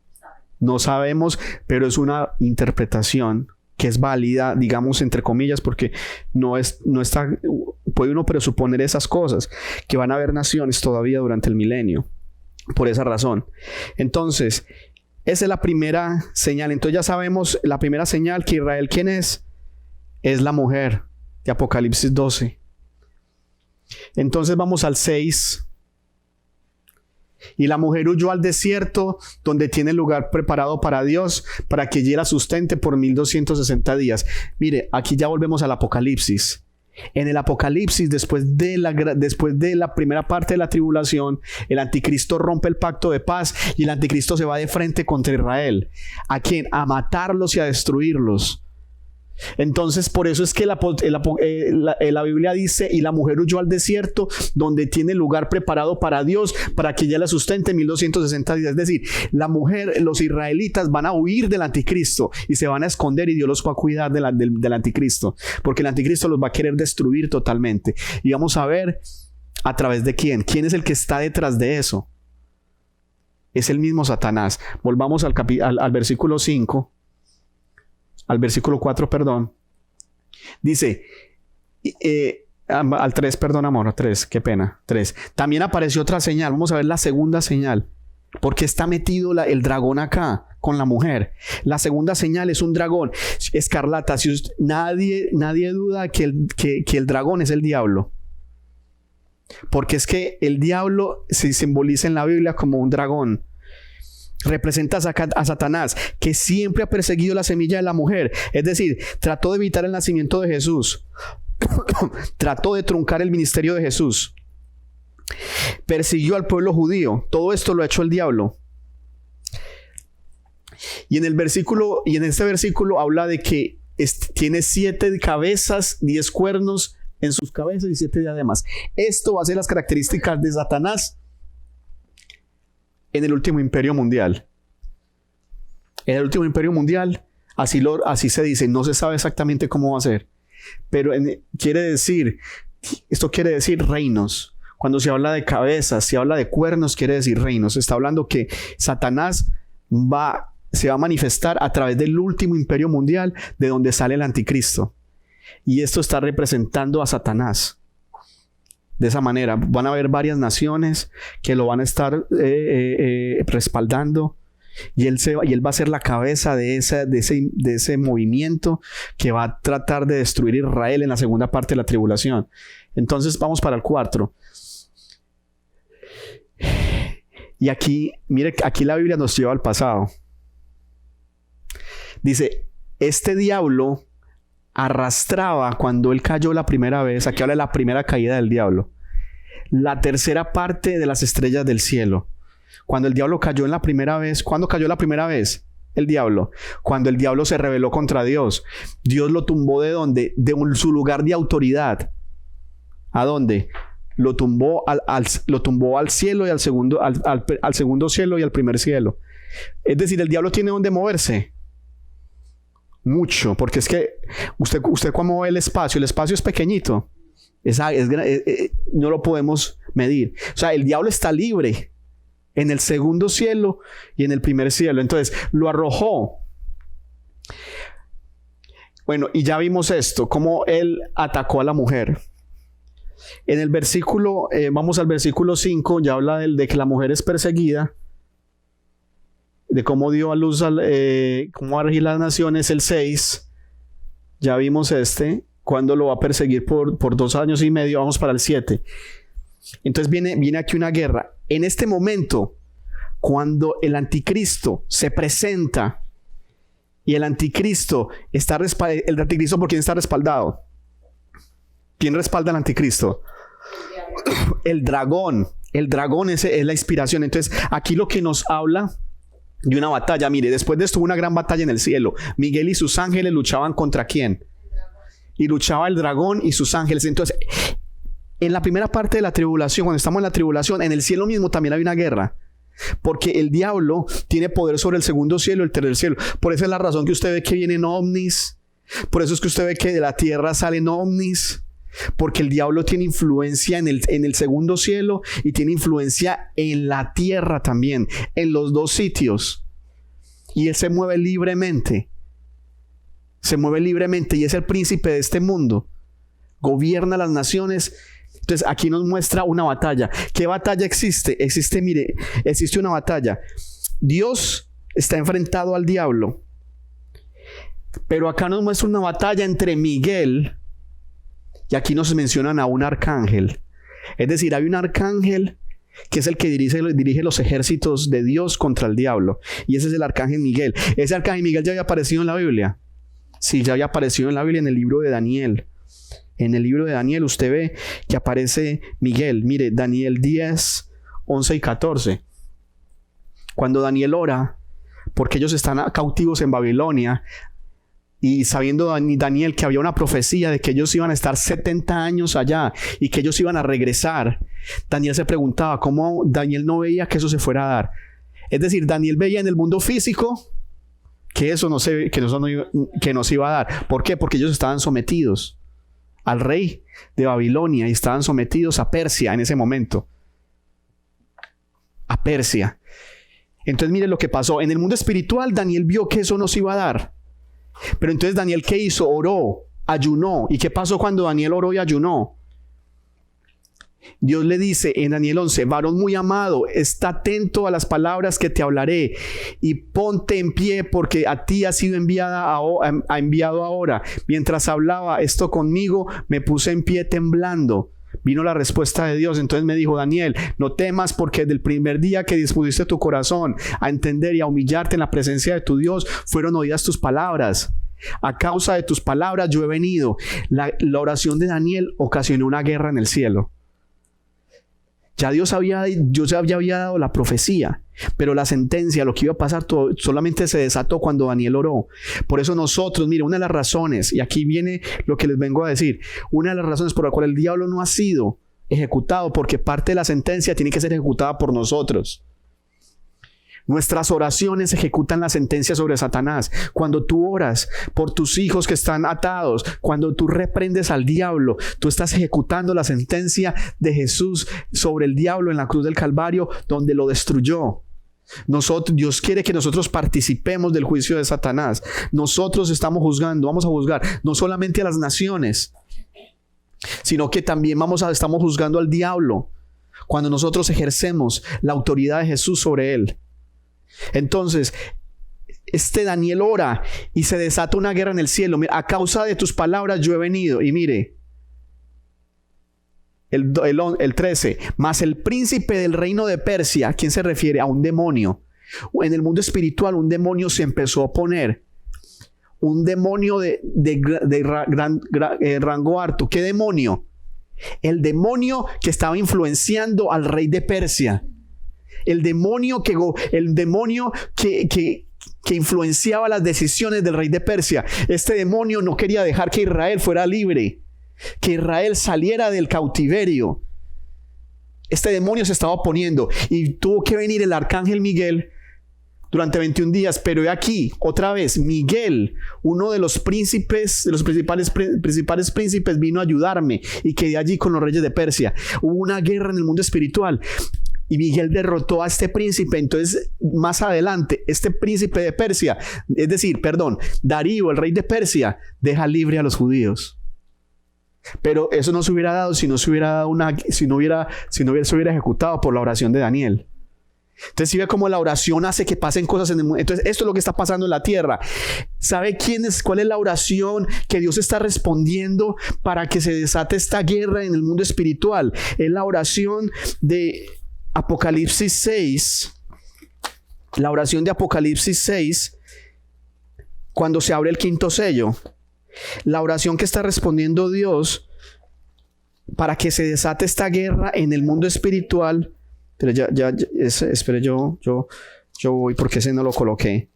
sabemos, pero es una interpretación que es válida, digamos, entre comillas, porque no está, puede uno presuponer esas cosas, que van a haber naciones todavía durante el milenio, por esa razón. Entonces, esa es la primera señal. Entonces ya sabemos la primera señal, que Israel, ¿quién es? Es la mujer de Apocalipsis 12. Entonces vamos al 6. Y la mujer huyó al desierto, donde tiene lugar preparado para Dios, para que allí la sustente por 1260 días. Mire, aquí ya volvemos al Apocalipsis. En el Apocalipsis, después de la primera parte de la tribulación, el anticristo rompe el pacto de paz, y el anticristo se va de frente contra Israel. ¿A quién? A matarlos y a destruirlos. Entonces, por eso es que la Biblia dice, y la mujer huyó al desierto, donde tiene lugar preparado para Dios, para que ella la sustente 1260 días. Es decir, la mujer, los israelitas van a huir del anticristo y se van a esconder, y Dios los va a cuidar del anticristo, porque el anticristo los va a querer destruir totalmente. Y vamos a ver a través de quién es el que está detrás de eso. Es el mismo Satanás. Volvamos al versículo 5. Al versículo 4, perdón. Dice, al 3, perdón, amor, 3, qué pena, 3. También apareció otra señal. Vamos a ver la segunda señal. ¿Por qué está metido el dragón acá con la mujer? La segunda señal es un dragón escarlata. Nadie duda que el dragón es el diablo. Porque es que el diablo se simboliza en la Biblia como un dragón. Representa a Satanás, que siempre ha perseguido la semilla de la mujer. Es decir, trató de evitar el nacimiento de Jesús. Trató de truncar el ministerio de Jesús. Persiguió al pueblo judío. Todo esto lo ha hecho el diablo. Y en este versículo habla de que tiene 7 cabezas, 10 cuernos en sus cabezas y 7 diademas. Esto va a ser las características de Satanás en el último imperio mundial. En el último imperio mundial, así se dice. No se sabe exactamente cómo va a ser, pero esto quiere decir reinos. Cuando se habla de cabezas, se habla de cuernos, quiere decir reinos. Se está hablando que Satanás se va a manifestar a través del último imperio mundial, de donde sale el anticristo. Y esto está representando a Satanás. De esa manera, van a haber varias naciones que lo van a estar respaldando. Y él va a ser la cabeza de ese movimiento que va a tratar de destruir Israel en la segunda parte de la tribulación. Entonces vamos para el 4. Y aquí, mire, aquí la Biblia nos lleva al pasado. Dice, este diablo arrastraba cuando él cayó la primera vez, aquí habla de la primera caída del diablo, la tercera parte de las estrellas del cielo. Cuando el diablo cayó en la primera vez, ¿cuándo cayó la primera vez? El diablo. Cuando el diablo se rebeló contra Dios. Dios lo tumbó ¿de dónde? Su lugar de autoridad. ¿A dónde? Lo tumbó al cielo y al segundo cielo y al primer cielo. Es decir, el diablo tiene dónde moverse. Mucho, porque es que usted cuando ve el espacio es pequeñito. No lo podemos medir. O sea, el diablo está libre en el segundo cielo y en el primer cielo. Entonces lo arrojó. Bueno, y ya vimos esto, cómo él atacó a la mujer. En el versículo, vamos al versículo 5, ya habla de que la mujer es perseguida, de cómo dio a luz, cómo va a regir las naciones. El 6, ya vimos cuando lo va a perseguir por 2 años y medio. Vamos para el 7. Entonces viene aquí una guerra. En este momento, cuando el anticristo se presenta, y el anticristo ¿por quién está respaldado? ¿Quién respalda al anticristo? El dragón. El dragón es la inspiración. Entonces aquí lo que nos habla de una batalla. Mire, después de esto hubo una gran batalla en el cielo. Miguel y sus ángeles luchaban ¿contra quién? Y luchaba el dragón y sus ángeles. Entonces, en la primera parte de la tribulación, cuando estamos en la tribulación, en el cielo mismo también hay una guerra. Porque el diablo tiene poder sobre el segundo cielo y el tercer cielo. Por esa es la razón que usted ve que vienen ovnis. Por eso es que usted ve que de la tierra salen ovnis. Porque el diablo tiene influencia en el segundo cielo y tiene influencia en la tierra también, en los dos sitios. Y él se mueve libremente. Se mueve libremente y es el príncipe de este mundo. Gobierna las naciones. Entonces aquí nos muestra una batalla. ¿Qué batalla existe? Existe una batalla. Dios está enfrentado al diablo. Pero acá nos muestra una batalla entre Miguel, y aquí nos mencionan a un arcángel. Es decir, hay un arcángel que es el que dirige los ejércitos de Dios contra el diablo. Y ese es el arcángel Miguel. ¿Ese arcángel Miguel ya había aparecido en la Biblia? Sí, ya había aparecido en la Biblia en el libro de Daniel. En el libro de Daniel usted ve que aparece Miguel. Mire, Daniel 10, 11 y 14. Cuando Daniel ora, porque ellos están cautivos en Babilonia, y sabiendo Daniel que había una profecía de que ellos iban a estar 70 años allá y que ellos iban a regresar, Daniel se preguntaba cómo Daniel no veía que eso se fuera a dar. Es decir, Daniel veía en el mundo físico que eso no se iba a dar. ¿Por qué? Porque ellos estaban sometidos al rey de Babilonia y estaban sometidos a Persia en ese momento. A Persia. Entonces mire lo que pasó. En el mundo espiritual Daniel vio que eso no se iba a dar. Pero entonces Daniel, ¿qué hizo? Oró, ayunó. ¿Y qué pasó cuando Daniel oró y ayunó? Dios le dice en Daniel 11, varón muy amado, está atento a las palabras que te hablaré y ponte en pie porque a ti ha sido enviado ahora. Mientras hablaba esto conmigo, me puse en pie temblando. Vino la respuesta de Dios. Entonces me dijo, Daniel, no temas porque desde el primer día que dispusiste tu corazón a entender y a humillarte en la presencia de tu Dios, fueron oídas tus palabras. A causa de tus palabras yo he venido. La oración de Daniel ocasionó una guerra en el cielo. Ya Dios había dado la profecía, pero la sentencia, lo que iba a pasar, solamente se desató cuando Daniel oró. Por eso nosotros, mire, una de las razones, y aquí viene lo que les vengo a decir, una de las razones por la cual el diablo no ha sido ejecutado, porque parte de la sentencia tiene que ser ejecutada por nosotros. Nuestras oraciones ejecutan la sentencia sobre Satanás. Cuando tú oras por tus hijos que están atados, cuando tú reprendes al diablo, tú estás ejecutando la sentencia de Jesús sobre el diablo en la cruz del Calvario, donde lo destruyó. Dios quiere que nosotros participemos del juicio de Satanás. Nosotros estamos juzgando, vamos a juzgar no solamente a las naciones, sino que también estamos juzgando al diablo cuando nosotros ejercemos la autoridad de Jesús sobre él. Entonces, Daniel ora y se desata una guerra en el cielo. Mira, a causa de tus palabras yo he venido. Y mire, el 13, mas el príncipe del reino de Persia, ¿a quién se refiere? A un demonio. En el mundo espiritual un demonio se empezó a oponer. Un demonio de rango alto. ¿Qué demonio? El demonio que estaba influenciando al rey de Persia. El demonio que influenciaba las decisiones del rey de Persia. Este demonio no quería dejar que Israel fuera libre, que Israel saliera del cautiverio. Este demonio se estaba oponiendo y tuvo que venir el arcángel Miguel durante 21 días, pero he aquí, otra vez, Miguel, uno de los príncipes, de los principales príncipes, vino a ayudarme y quedé allí con los reyes de Persia. Hubo una guerra en el mundo espiritual y Miguel derrotó a este príncipe. Entonces, más adelante, este príncipe de Persia, Darío, el rey de Persia, deja libre a los judíos. Pero eso no se hubiera dado si no se hubiera ejecutado por la oración de Daniel. Entonces, si ve cómo la oración hace que pasen cosas en el mundo. Entonces, esto es lo que está pasando en la tierra. ¿Sabe cuál es la oración que Dios está respondiendo para que se desate esta guerra en el mundo espiritual? Es la oración de Apocalipsis 6. La oración de Apocalipsis 6, cuando se abre el quinto sello. La oración que está respondiendo Dios para que se desate esta guerra en el mundo espiritual. Pero espere, yo voy porque ese no lo coloqué.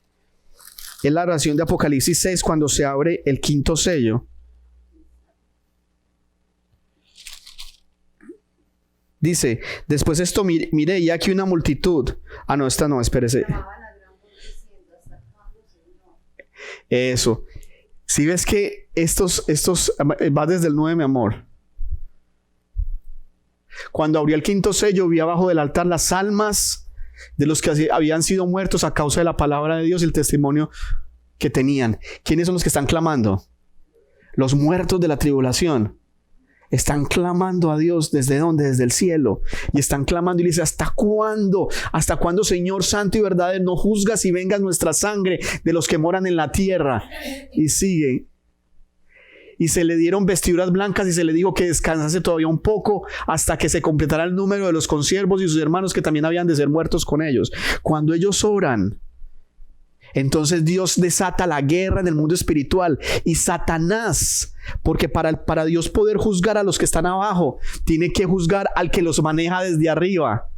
Es la oración de Apocalipsis 6 cuando se abre el quinto sello. Dice, después esto miré y aquí una multitud. Ah, no, esta no, espérese. Eso. Si ves que estos va desde el 9, mi amor. Cuando abrió el quinto sello, vi abajo del altar las almas de los que habían sido muertos a causa de la palabra de Dios y el testimonio que tenían. ¿Quiénes son los que están clamando? Los muertos de la tribulación. Están clamando a Dios. ¿Desde dónde? Desde el cielo. Y están clamando y le dice, ¿hasta cuándo? ¿Hasta cuándo, Señor Santo y verdadero, no juzgas y vengas nuestra sangre de los que moran en la tierra? Y sigue. Y se le dieron vestiduras blancas y se le dijo que descansase todavía un poco hasta que se completara el número de los consiervos y sus hermanos que también habían de ser muertos con ellos. Cuando ellos oran, entonces Dios desata la guerra en el mundo espiritual y Satanás, porque para Dios poder juzgar a los que están abajo, tiene que juzgar al que los maneja desde arriba.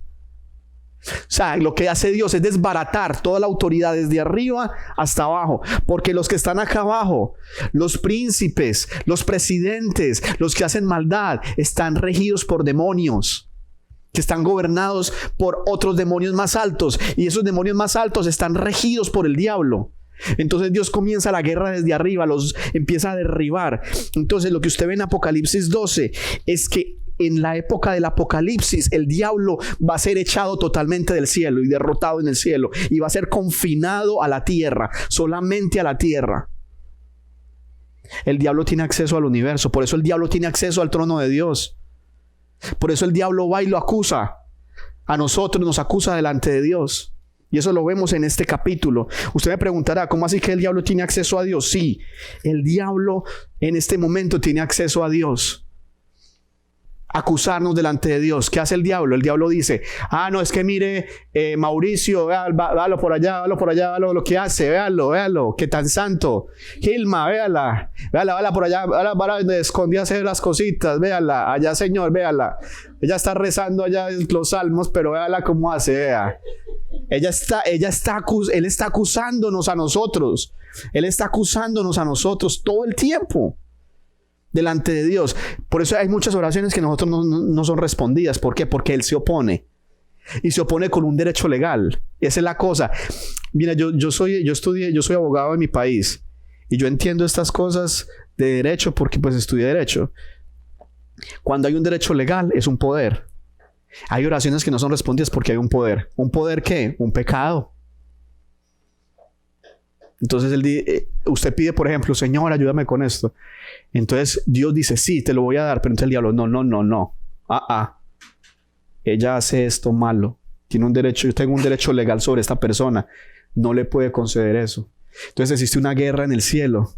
O sea, lo que hace Dios es desbaratar toda la autoridad desde arriba hasta abajo, porque los que están acá abajo, los príncipes, los presidentes, los que hacen maldad, están regidos por demonios que están gobernados por otros demonios más altos, y esos demonios más altos están regidos por el diablo. Entonces Dios comienza la guerra desde arriba, los empieza a derribar. Entonces lo que usted ve en Apocalipsis 12 es que en la época del Apocalipsis el diablo va a ser echado totalmente del cielo y derrotado en el cielo, y va a ser confinado a la tierra, solamente a la tierra. El diablo tiene acceso al universo, por eso el diablo tiene acceso al trono de Dios. Por eso el diablo va y lo acusa a nosotros, nos acusa delante de Dios. Y eso lo vemos en este capítulo. Usted me preguntará, ¿cómo así que el diablo tiene acceso a Dios? Sí, el diablo en este momento tiene acceso a Dios. Acusarnos delante de Dios. ¿Qué hace el diablo? El diablo dice, no, es que mire, Mauricio, véalo por allá, véalo lo que hace, véalo, que tan santo. Gilma, véala por allá, véala donde escondí a hacer las cositas, véala, allá Señor, véala. Ella está rezando allá en los salmos, pero véala cómo hace, vea. Él está acusándonos a nosotros. Él está acusándonos a nosotros todo el tiempo delante de Dios. Por eso hay muchas oraciones que nosotros no son respondidas. ¿Por qué? Porque Él se opone. Y se opone con un derecho legal. Esa es la cosa. Mira, yo soy abogado en mi país. Y yo entiendo estas cosas de derecho porque pues estudié derecho. Cuando hay un derecho legal es un poder. Hay oraciones que no son respondidas porque hay un poder. ¿Un poder qué? Un pecado. Entonces usted pide, por ejemplo, Señor, ayúdame con esto. Entonces Dios dice, sí, te lo voy a dar. Pero entonces el diablo, no. Ella hace esto malo. Tiene un derecho, yo tengo un derecho legal sobre esta persona. No le puede conceder eso. Entonces existe una guerra en el cielo.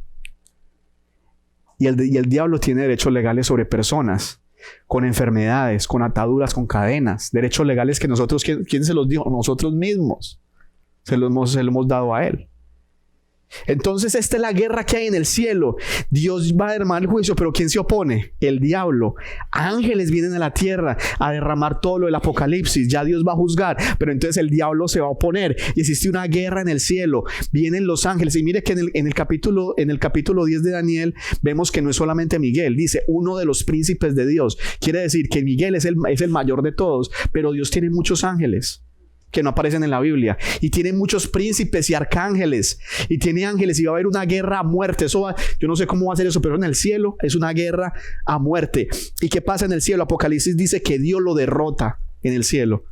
Y el diablo tiene derechos legales sobre personas, con enfermedades, con ataduras, con cadenas. Derechos legales que nosotros, ¿quién se los dio? Nosotros mismos. Se lo hemos dado a él. Entonces esta es la guerra que hay en el cielo. Dios va a derramar el juicio, pero ¿quién se opone? El diablo. Ángeles vienen a la tierra a derramar todo lo del Apocalipsis. Ya Dios va a juzgar, pero entonces el diablo se va a oponer y existe una guerra en el cielo. Vienen los ángeles y mire que en el capítulo 10 de Daniel vemos que no es solamente Miguel, dice uno de los príncipes de Dios. Quiere decir que Miguel es el mayor de todos, pero Dios tiene muchos ángeles que no aparecen en la Biblia, y tiene muchos príncipes y arcángeles, y tiene ángeles, y va a haber una guerra a muerte. Yo no sé cómo va a ser eso, pero en el cielo es una guerra a muerte. ¿Y qué pasa en el cielo? Apocalipsis dice que Dios lo derrota en el cielo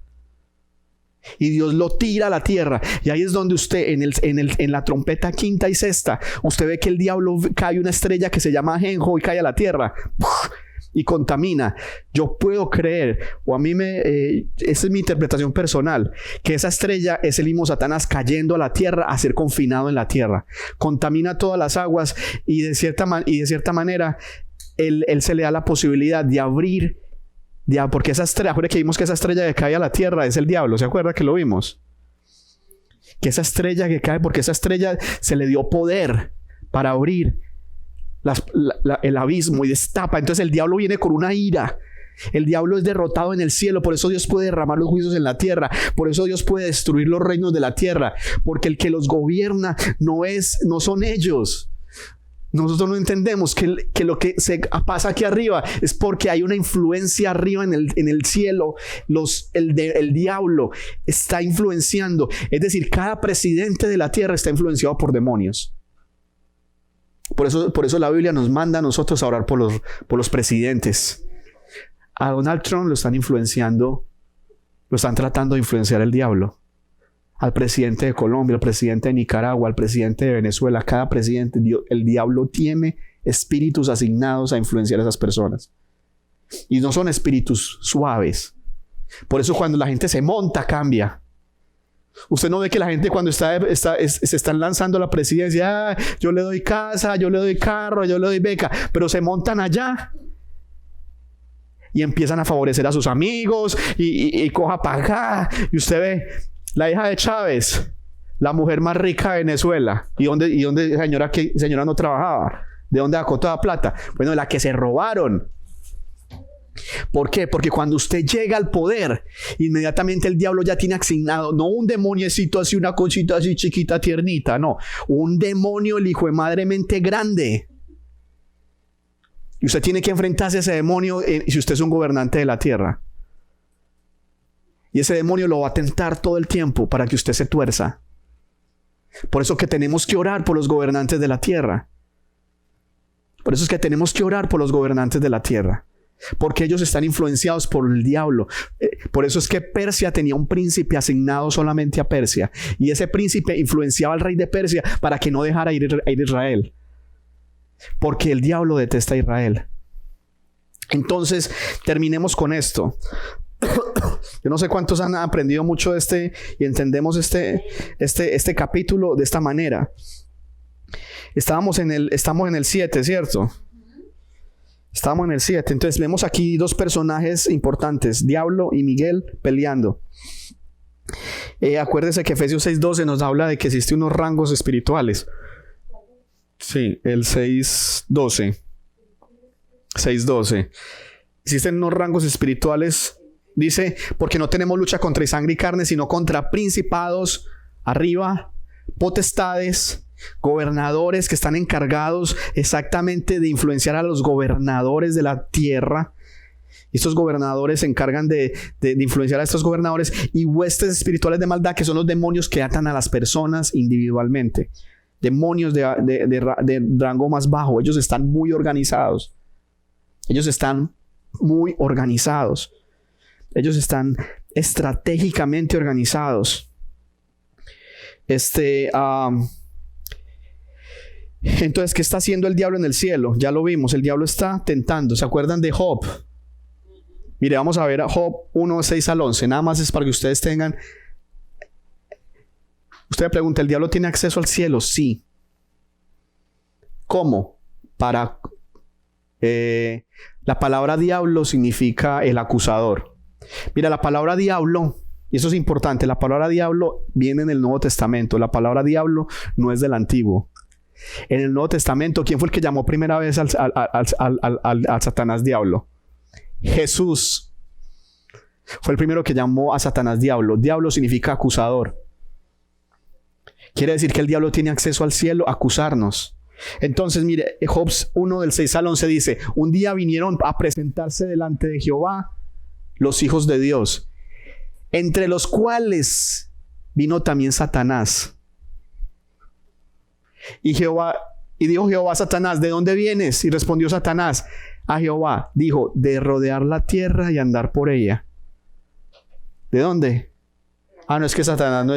y Dios lo tira a la tierra, y ahí es donde usted en la trompeta quinta y sexta usted ve que el diablo cae una estrella que se llama Ajenjo y cae a la tierra y contamina. Yo puedo creer, o esa es mi interpretación personal, que esa estrella es el mismo Satanás cayendo a la tierra a ser confinado en la tierra. Contamina todas las aguas y de cierta manera él se le da la posibilidad de abrir, porque esa estrella, acuérdense que vimos que esa estrella que cae a la tierra es el diablo, ¿se acuerda que lo vimos? Que esa estrella que cae, porque esa estrella se le dio poder para abrir el abismo y destapa. Entonces el diablo viene con una ira. El diablo es derrotado en el cielo. Por eso Dios puede derramar los juicios en la tierra. Por eso Dios puede destruir los reinos de la tierra, porque el que los gobierna no son ellos. Nosotros no entendemos que lo que pasa aquí arriba es porque hay una influencia arriba en el cielo. El diablo está influenciando. Es decir, cada presidente de la tierra está influenciado por demonios. Por eso la Biblia nos manda a nosotros a orar por los presidentes. A Donald Trump lo están influenciando, lo están tratando de influenciar el diablo. Al presidente de Colombia, al presidente de Nicaragua, al presidente de Venezuela, cada presidente, el diablo tiene espíritus asignados a influenciar a esas personas. Y no son espíritus suaves. Por eso cuando la gente se monta, cambia. Usted no ve que la gente cuando se están lanzando a la presidencia, yo le doy casa, yo le doy carro, yo le doy beca, pero se montan allá y empiezan a favorecer a sus amigos y coja para acá. Y usted ve la hija de Chávez, la mujer más rica de Venezuela. ¿Y dónde señora no trabajaba? ¿De dónde sacó toda plata? Bueno, de la que se robaron. ¿Por qué? Porque cuando usted llega al poder, inmediatamente el diablo ya tiene asignado, no un demoniecito así, una cosita así chiquita, tiernita, no, un demonio, el hijo de madre mente grande. Y usted tiene que enfrentarse a ese demonio si usted es un gobernante de la tierra. Y ese demonio lo va a tentar todo el tiempo para que usted se tuerza. Por eso que tenemos que orar por los gobernantes de la tierra. Por eso es que tenemos que orar por los gobernantes de la tierra. Porque ellos están influenciados por el diablo. Por eso es que Persia tenía un príncipe asignado solamente a Persia. Y ese príncipe influenciaba al rey de Persia para que no dejara ir a Israel. Porque el diablo detesta a Israel. Entonces, terminemos con esto. Yo no sé cuántos han aprendido mucho y entendemos este capítulo de esta manera. Estamos en el 7, ¿cierto? Estamos en el 7. Entonces vemos aquí dos personajes importantes, Diablo y Miguel, peleando. Acuérdense que Efesios 6:12 nos habla de que existen unos rangos espirituales. Sí, el 6:12. 6:12. Existen unos rangos espirituales. Dice, porque no tenemos lucha contra sangre y carne, sino contra principados arriba, potestades, gobernadores que están encargados exactamente de influenciar a los gobernadores de la tierra. Y estos gobernadores se encargan de influenciar a estos gobernadores, y huestes espirituales de maldad, que son los demonios que atan a las personas individualmente. Demonios de rango más bajo. Ellos están muy organizados. Ellos están estratégicamente organizados. Entonces, ¿qué está haciendo el diablo en el cielo? Ya lo vimos, el diablo está tentando. ¿Se acuerdan de Job? Mire, vamos a ver a Job 1, 6 al 11. Nada más es para que ustedes tengan. Usted me pregunta, ¿el diablo tiene acceso al cielo? Sí. ¿Cómo? La palabra diablo significa el acusador. Mira, la palabra diablo, y eso es importante, la palabra diablo viene en el Nuevo Testamento. La palabra diablo no es del Antiguo. En el Nuevo Testamento, ¿quién fue el que llamó primera vez al Satanás diablo? Jesús fue el primero que llamó a Satanás diablo. Diablo significa acusador. Quiere decir que el diablo tiene acceso al cielo a acusarnos. Entonces, mire, Job 1 del 6 al 11 dice: un día vinieron a presentarse delante de Jehová los hijos de Dios, entre los cuales vino también Satanás. Y dijo Jehová a Satanás: ¿de dónde vienes? Y respondió Satanás a Jehová, dijo: de rodear la tierra y andar por ella. ¿De dónde? No, es que Satanás no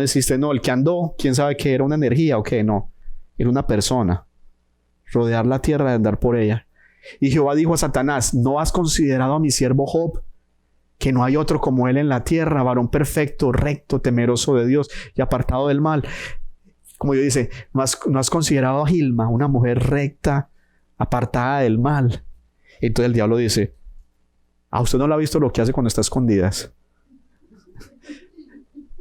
existe. No, el que andó, quién sabe qué era, una energía o qué. No, era una persona. Rodear la tierra y andar por ella. Y Jehová dijo a Satanás: ¿no has considerado a mi siervo Job, que no hay otro como él en la tierra, varón perfecto, recto, temeroso de Dios y apartado del mal? Como yo dice, ¿no has considerado a Gilma, una mujer recta, apartada del mal? Entonces el diablo dice: usted no la ha visto lo que hace cuando está a escondidas.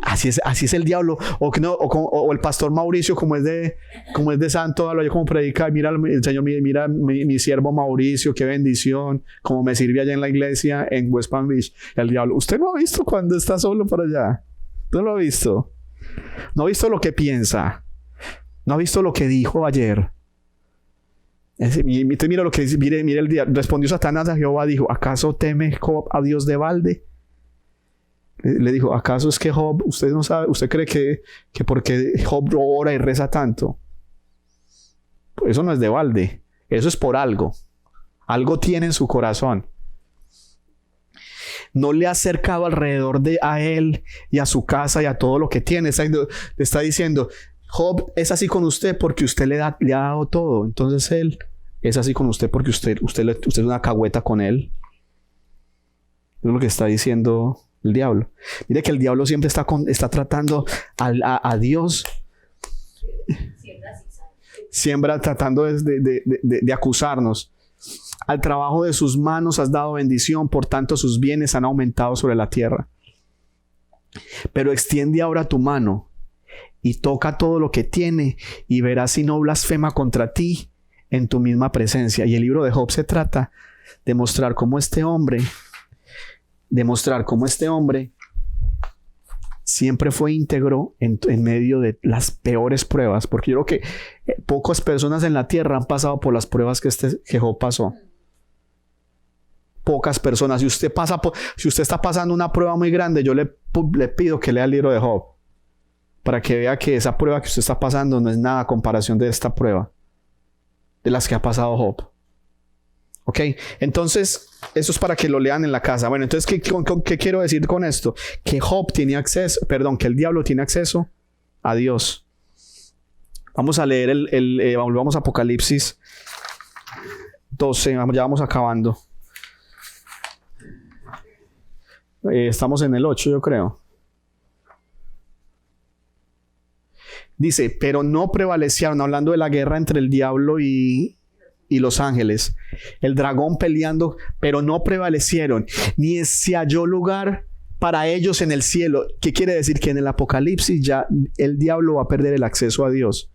Así es el diablo. O el pastor Mauricio, como es de santo, habla yo como predica: mira el Señor, mira mi siervo Mauricio, qué bendición, como me sirve allá en la iglesia en West Palm Beach. El diablo: ¿usted no ha visto cuando está solo por allá? ¿No lo ha visto? ¿No ha visto lo que piensa? ¿No ha visto lo que dijo ayer? Mira lo que dice. Mire el diablo. Respondió Satanás a Jehová, dijo: ¿acaso teme Job a Dios de balde? Le dijo: ¿acaso es que Job, usted no sabe, usted cree que porque Job ora y reza tanto? Eso no es de balde, eso es por algo. Algo tiene en su corazón. No le ha acercado alrededor a él y a su casa y a todo lo que tiene. Le está diciendo: Job es así con usted porque usted le ha dado todo. Entonces él es así con usted porque usted es una cagüeta con él. Es lo que está diciendo el diablo. Mire que el diablo siempre está tratando a Dios. Siembra tratando de acusarnos. Al trabajo de sus manos has dado bendición, por tanto sus bienes han aumentado sobre la tierra. Pero extiende ahora tu mano y toca todo lo que tiene, y verás si no blasfema contra ti en tu misma presencia. Y el libro de Job se trata de mostrar cómo este hombre siempre fue íntegro en medio de las peores pruebas, porque yo creo que pocas personas en la tierra han pasado por las pruebas que Job pasó. Pocas personas. Si usted está pasando una prueba muy grande, yo le pido que lea el libro de Job, para que vea que esa prueba que usted está pasando no es nada a comparación de esta prueba, de las que ha pasado Job. ¿Ok? Entonces, eso es para que lo lean en la casa. Bueno, entonces, ¿qué quiero decir con esto? Que que el diablo tiene acceso a Dios. Vamos a leer volvamos a Apocalipsis 12, ya vamos acabando. Estamos en el 8, yo creo. Dice: pero no prevalecieron, hablando de la guerra entre el diablo y los ángeles, el dragón peleando, pero no prevalecieron, ni se halló lugar para ellos en el cielo. ¿Qué quiere decir? Que en el Apocalipsis ya el diablo va a perder el acceso a Dios.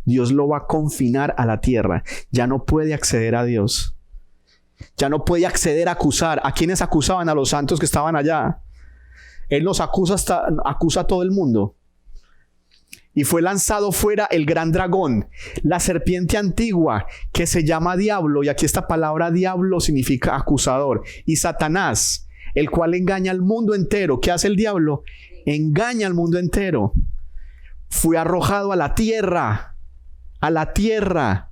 Dios lo va a confinar a la tierra. Ya no puede acceder a Dios. Ya no puede acceder a acusar. ¿A quiénes acusaban? A los santos que estaban allá. Él los acusa acusa a todo el mundo. Y fue lanzado fuera el gran dragón, la serpiente antigua, que se llama diablo. Y aquí esta palabra diablo significa acusador. Y Satanás, el cual engaña al mundo entero. ¿Qué hace el diablo? Engaña al mundo entero. Fue arrojado a la tierra. A la tierra.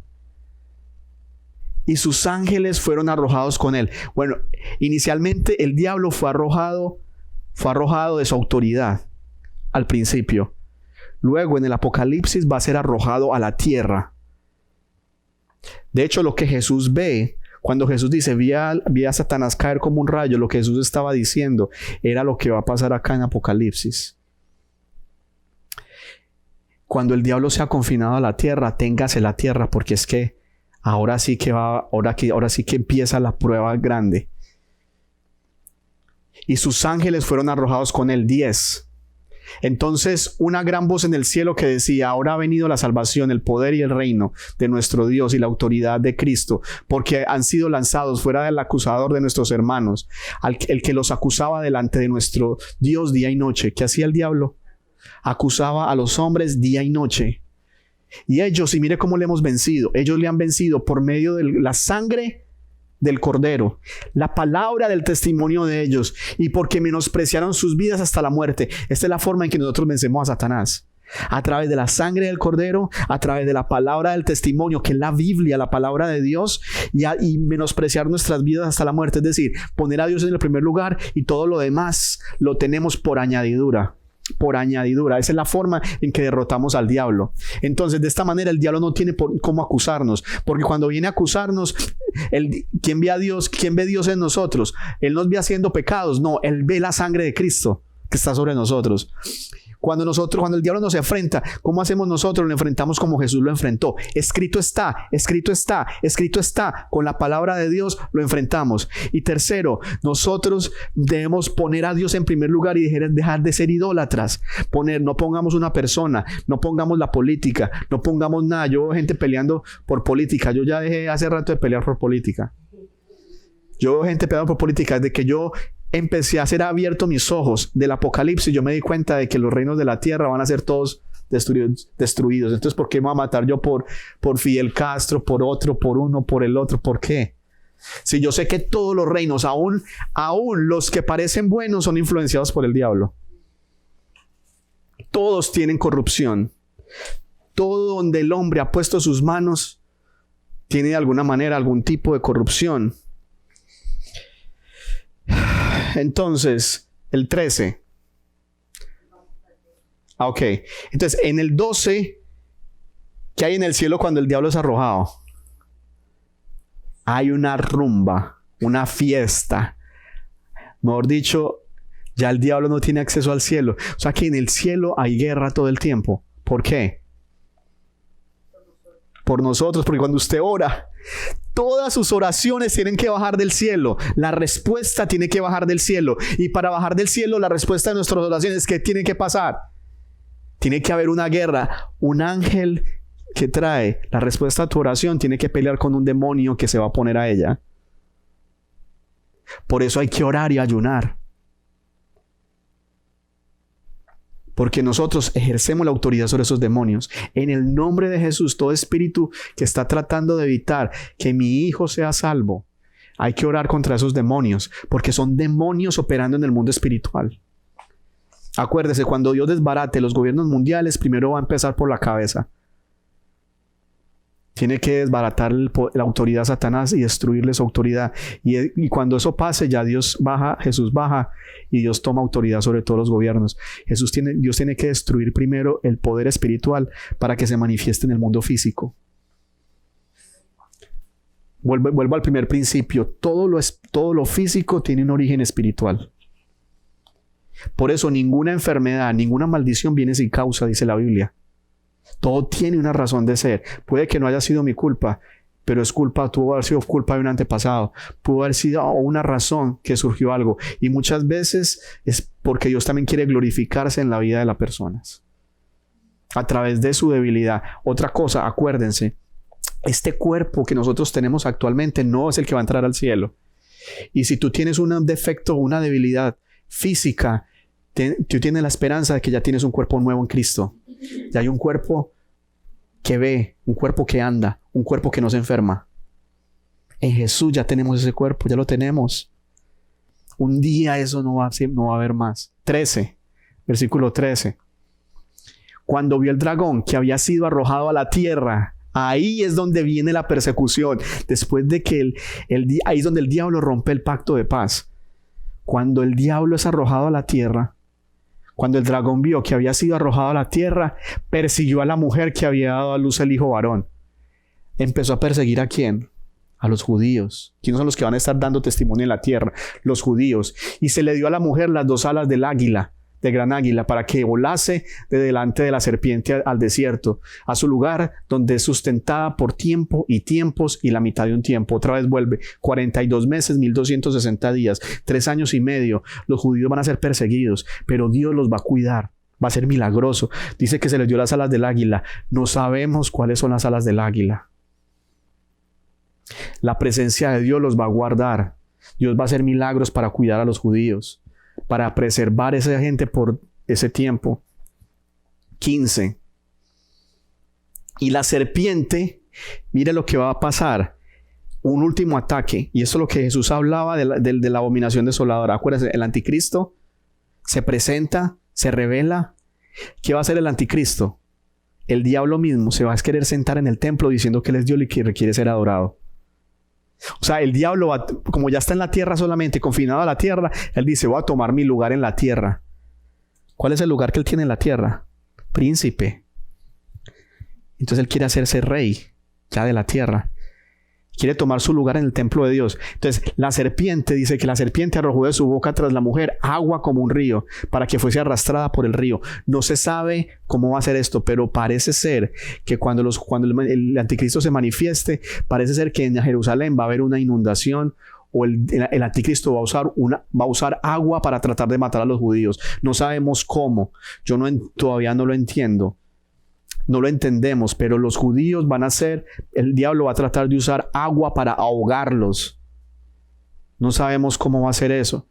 y sus ángeles fueron arrojados con él. Bueno, inicialmente el diablo fue arrojado de su autoridad al principio. Luego en el Apocalipsis va a ser arrojado a la tierra. De hecho, lo que Jesús ve, cuando Jesús dice, vi a Satanás caer como un rayo, lo que Jesús estaba diciendo era lo que va a pasar acá en Apocalipsis. Cuando el diablo sea confinado a la tierra, téngase la tierra, porque es que ahora sí que empieza la prueba grande. Y sus ángeles fueron arrojados con él, 10. Entonces una gran voz en el cielo que decía, ahora ha venido la salvación, el poder y el reino de nuestro Dios y la autoridad de Cristo, porque han sido lanzados fuera del acusador de nuestros hermanos, el que los acusaba delante de nuestro Dios día y noche. ¿Qué hacía el diablo? Acusaba a los hombres día y noche. Y ellos, y mire cómo le hemos vencido, ellos le han vencido por medio de la sangre del Cordero, la palabra del testimonio de ellos, y porque menospreciaron sus vidas hasta la muerte. Esta es la forma en que nosotros vencemos a Satanás, a través de la sangre del Cordero, a través de la palabra del testimonio, que es la Biblia, la palabra de Dios, y menospreciar nuestras vidas hasta la muerte, es decir, poner a Dios en el primer lugar y todo lo demás lo tenemos por añadidura. Por añadidura. Esa es la forma en que derrotamos al diablo. Entonces, de esta manera el diablo no tiene cómo acusarnos, porque cuando viene a acusarnos, ¿quién ve a Dios? ¿Quién ve Dios en nosotros? Él nos ve haciendo pecados. No, él ve la sangre de Cristo que está sobre nosotros. Cuando el diablo nos enfrenta, ¿cómo hacemos nosotros? Lo enfrentamos como Jesús lo enfrentó. Escrito está, escrito está, escrito está. Con la palabra de Dios lo enfrentamos. Y tercero, nosotros debemos poner a Dios en primer lugar y dejar de ser idólatras. No pongamos una persona, no pongamos la política, no pongamos nada. Yo veo gente peleando por política. Yo ya dejé hace rato de pelear por política. Yo veo gente peleando por política desde que yo empecé a hacer abierto mis ojos del Apocalipsis. Yo me di cuenta de que los reinos de la tierra van a ser todos destruidos. Entonces, ¿por qué me voy a matar yo por Fidel Castro, por otro, por uno, por el otro? ¿Por qué? Si yo sé que todos los reinos, aún los que parecen buenos, son influenciados por el diablo. Todos tienen corrupción. Todo donde el hombre ha puesto sus manos tiene de alguna manera algún tipo de corrupción. Entonces, el 13. Ok. Entonces, en el 12, ¿qué hay en el cielo cuando el diablo es arrojado? Hay una rumba, una fiesta. Mejor dicho, ya el diablo no tiene acceso al cielo. O sea que en el cielo hay guerra todo el tiempo. ¿Por qué? Por nosotros, porque cuando usted ora, todas sus oraciones tienen que bajar del cielo. La respuesta tiene que bajar del cielo. Y para bajar del cielo, la respuesta de nuestras oraciones, ¿qué tiene que pasar? Tiene que haber una guerra. Un ángel que trae la respuesta a tu oración tiene que pelear con un demonio que se va a oponer a ella. Por eso hay que orar y ayunar. Porque nosotros ejercemos la autoridad sobre esos demonios. En el nombre de Jesús, todo espíritu que está tratando de evitar que mi hijo sea salvo, hay que orar contra esos demonios, porque son demonios operando en el mundo espiritual. Acuérdese, cuando Dios desbarate los gobiernos mundiales, primero va a empezar por la cabeza. Tiene que desbaratar la autoridad de Satanás y destruirle su autoridad. Y cuando eso pase, ya Dios baja, Jesús baja y Dios toma autoridad sobre todos los gobiernos. Dios tiene que destruir primero el poder espiritual para que se manifieste en el mundo físico. Vuelvo al primer principio. Todo lo físico tiene un origen espiritual. Por eso ninguna enfermedad, ninguna maldición viene sin causa, dice la Biblia. Todo tiene una razón de ser. Puede que no haya sido mi culpa, pero tuvo que haber sido culpa de un antepasado. Pudo haber sido una razón que surgió algo. Y muchas veces es porque Dios también quiere glorificarse en la vida de las personas a través de su debilidad. Otra cosa, acuérdense, este cuerpo que nosotros tenemos actualmente no es el que va a entrar al cielo. Y si tú tienes un defecto o una debilidad física, tú tienes la esperanza de que ya tienes un cuerpo nuevo en Cristo. Ya hay un cuerpo que ve, un cuerpo que anda, un cuerpo que no se enferma. En Jesús ya tenemos ese cuerpo, ya lo tenemos. Un día eso no va a haber más. 13, versículo 13. Cuando vio el dragón que había sido arrojado a la tierra, Ahí es donde viene la persecución. Después de que ahí es donde el diablo rompe el pacto de paz. Cuando el diablo es arrojado a la tierra, cuando el dragón vio que había sido arrojado a la tierra, persiguió a la mujer que había dado a luz el hijo varón. Empezó a perseguir ¿a quién? A los judíos. ¿Quiénes son los que van a estar dando testimonio en la tierra? Los judíos. Y se le dio a la mujer las 2 alas del águila, de gran águila, para que volase de delante de la serpiente al desierto, a su lugar donde es sustentada por tiempo y tiempos y la mitad de un tiempo. Otra vez vuelve, 42 meses, 1260 días, 3 años y medio. Los judíos van a ser perseguidos, pero Dios los va a cuidar. Va a ser milagroso. Dice que se les dio las alas del águila. No sabemos cuáles son las alas del águila. La presencia de Dios los va a guardar. Dios va a hacer milagros para cuidar a los judíos, para preservar a esa gente por ese tiempo. 15. Y la serpiente, mire lo que va a pasar. Un último ataque. Y eso es lo que Jesús hablaba de la abominación desoladora. Acuérdense, el anticristo se presenta, se revela. ¿Qué va a hacer el anticristo? El diablo mismo se va a querer sentar en el templo diciendo que él es Dios y que requiere ser adorado. O sea, el diablo, como ya está en la tierra solamente, confinado a la tierra, él dice, voy a tomar mi lugar en la tierra. ¿Cuál es el lugar que él tiene en la tierra? Príncipe. Entonces él quiere hacerse rey ya de la tierra. Quiere tomar su lugar en el templo de Dios. Entonces la serpiente, dice que la serpiente arrojó de su boca tras la mujer agua como un río, para que fuese arrastrada por el río. No se sabe cómo va a ser esto, pero parece ser que cuando el anticristo se manifieste, parece ser que en Jerusalén va a haber una inundación, o el anticristo va a usar agua para tratar de matar a los judíos. No sabemos cómo. Yo todavía no lo entiendo. No lo entendemos, pero los judíos el diablo va a tratar de usar agua para ahogarlos. No sabemos cómo va a ser eso.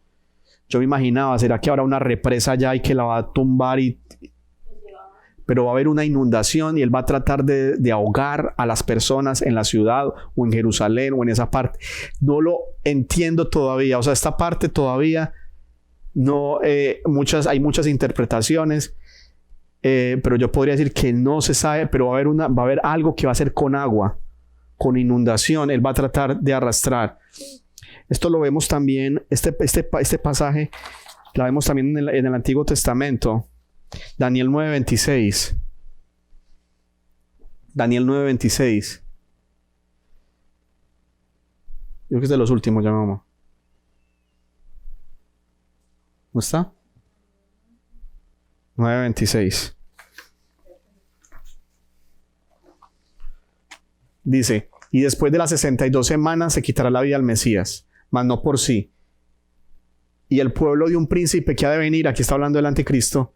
Yo me imaginaba, ¿será que habrá una represa allá y que la va a tumbar? Pero va a haber una inundación y él va a tratar de ahogar a las personas en la ciudad o en Jerusalén o en esa parte. No lo entiendo todavía. O sea, esta parte todavía no, hay muchas interpretaciones. Pero yo podría decir que no se sabe, pero va a haber algo que va a ser con agua, con inundación. Él va a tratar de arrastrar. Esto lo vemos también, este pasaje, la vemos también en el Antiguo Testamento. Daniel 9:26. Daniel 9:26. Yo creo que es de los últimos, ya vamos. ¿No está? 9:26. Dice, y después de las 62 semanas se quitará la vida al Mesías, mas no por sí. Y el pueblo de un príncipe que ha de venir, aquí está hablando del anticristo,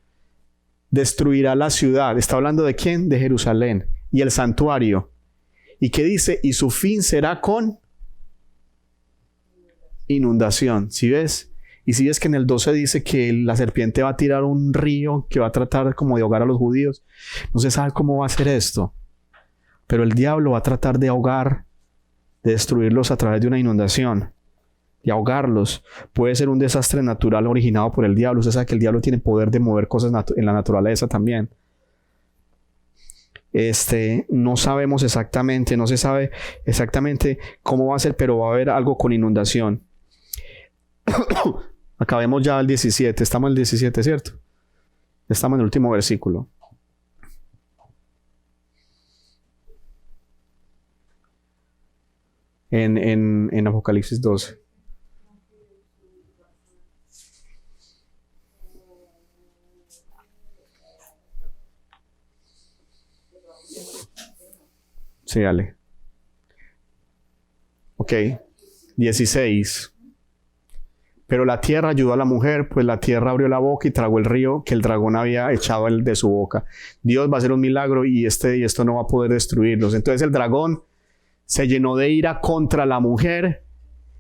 destruirá la ciudad. ¿Está hablando de quién? De Jerusalén. Y el santuario. ¿Y qué dice? Y su fin será con inundación. ¿Sí ves? Y si ves que en el 12 dice que la serpiente va a tirar un río que va a tratar como de ahogar a los judíos. No se sabe cómo va a ser esto. Pero el diablo va a tratar de ahogar, de destruirlos a través de una inundación. De ahogarlos. Puede ser un desastre natural originado por el diablo. Usted sabe que el diablo tiene poder de mover cosas en la naturaleza también. No sabemos exactamente, no se sabe exactamente cómo va a ser, pero va a haber algo con inundación. Acabemos ya el 17, estamos en el 17, ¿cierto? Estamos en el último versículo. En Apocalipsis 12. Sí, dale. Ok. 16. Pero la tierra ayudó a la mujer, pues la tierra abrió la boca y tragó el río que el dragón había echado de su boca. Dios va a hacer un milagro y esto no va a poder destruirlos. Entonces el dragón se llenó de ira contra la mujer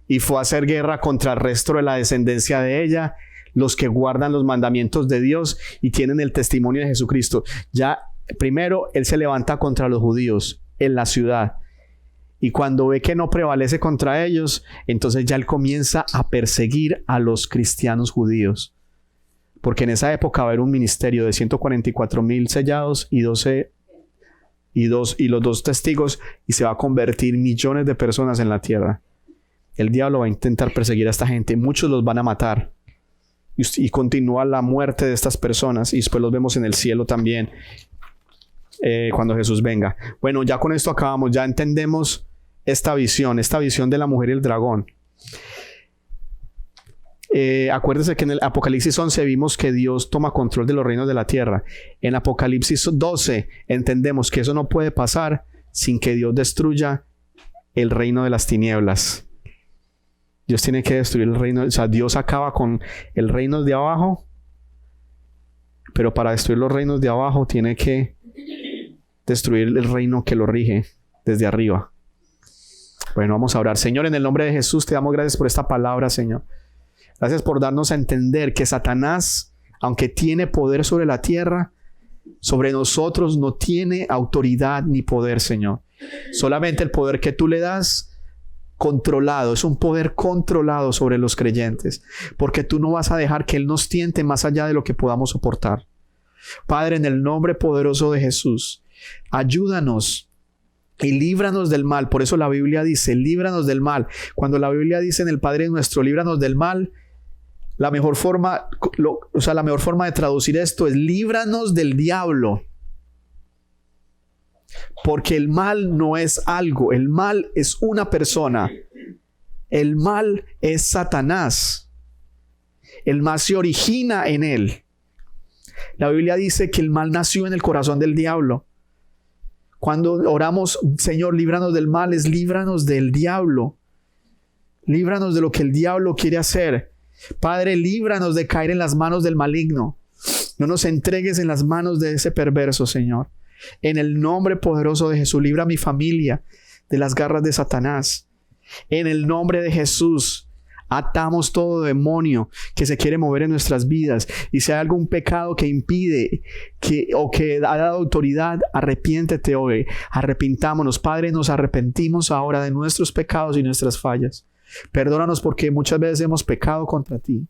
y fue a hacer guerra contra el resto de la descendencia de ella, los que guardan los mandamientos de Dios y tienen el testimonio de Jesucristo. Ya primero él se levanta contra los judíos en la ciudad. Y cuando ve que no prevalece contra ellos, entonces ya él comienza a perseguir a los cristianos judíos. Porque en esa época va a haber un ministerio de 144,000 sellados y y los dos testigos, y se va a convertir millones de personas en la tierra. El diablo va a intentar perseguir a esta gente. Muchos los van a matar. Y continúa la muerte de estas personas. Y después los vemos en el cielo también. Cuando Jesús venga. Bueno, ya con esto acabamos. Ya entendemos esta visión de la mujer y el dragón. Acuérdense que en el Apocalipsis 11 vimos que Dios toma control de los reinos de la tierra. En Apocalipsis 12 entendemos que eso no puede pasar sin que Dios destruya el reino de las tinieblas. Dios tiene que destruir el reino, o sea, Dios acaba con el reino de abajo, pero para destruir los reinos de abajo tiene que destruir el reino que lo rige desde arriba. Bueno, vamos a orar. Señor, en el nombre de Jesús te damos gracias por esta palabra, Señor. Gracias por darnos a entender que Satanás, aunque tiene poder sobre la tierra, sobre nosotros no tiene autoridad ni poder, Señor. Solamente el poder que tú le das controlado, es un poder controlado sobre los creyentes, porque tú no vas a dejar que Él nos tiente más allá de lo que podamos soportar. Padre, en el nombre poderoso de Jesús, ayúdanos y líbranos del mal. Por eso la Biblia dice, líbranos del mal. Cuando la Biblia dice en el Padre nuestro, líbranos del mal, la mejor forma de traducir esto es líbranos del diablo. Porque el mal no es algo, el mal es una persona. El mal es Satanás. El mal se origina en él. La Biblia dice que el mal nació en el corazón del diablo. Cuando oramos, Señor, líbranos del mal, es líbranos del diablo. Líbranos de lo que el diablo quiere hacer. Padre, líbranos de caer en las manos del maligno. No nos entregues en las manos de ese perverso, Señor. En el nombre poderoso de Jesús, libra a mi familia de las garras de Satanás. En el nombre de Jesús, atamos todo demonio que se quiere mover en nuestras vidas. Y si hay algún pecado que impide o que ha dado autoridad, arrepiéntete hoy. Arrepintámonos. Padre, nos arrepentimos ahora de nuestros pecados y nuestras fallas. Perdónanos porque muchas veces hemos pecado contra ti.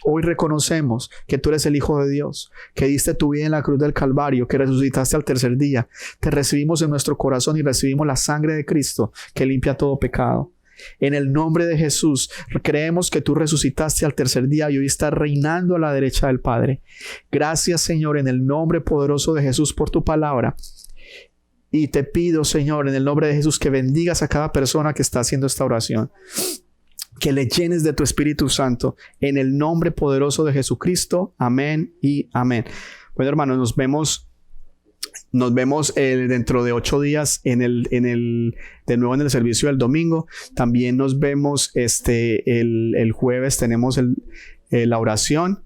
Hoy reconocemos que tú eres el Hijo de Dios, que diste tu vida en la cruz del Calvario, que resucitaste al tercer día. Te recibimos en nuestro corazón y recibimos la sangre de Cristo que limpia todo pecado. En el nombre de Jesús, creemos que tú resucitaste al tercer día y hoy estás reinando a la derecha del Padre. Gracias, Señor, en el nombre poderoso de Jesús por tu palabra. Y te pido, Señor, en el nombre de Jesús, que bendigas a cada persona que está haciendo esta oración. Que le llenes de tu Espíritu Santo en el nombre poderoso de Jesucristo. Amén y amén. Bueno, hermanos, nos vemos dentro de 8 días de nuevo en el servicio del domingo. También nos vemos el jueves, tenemos la oración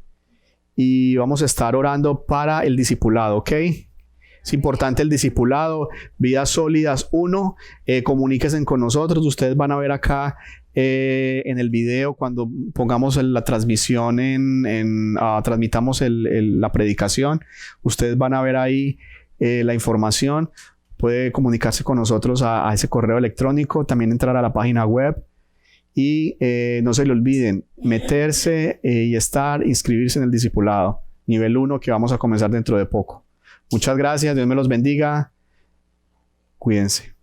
y vamos a estar orando para el discipulado, ¿ok? Es importante el discipulado, Vidas Sólidas 1, comuníquense con nosotros. Ustedes van a ver acá en el video cuando pongamos la transmisión transmitamos la predicación. Ustedes van a ver ahí la información. Puede comunicarse con nosotros a ese correo electrónico, también entrar a la página web y no se le olviden meterse y inscribirse en el discipulado nivel 1 que vamos a comenzar dentro de poco. Muchas gracias, Dios me los bendiga, cuídense.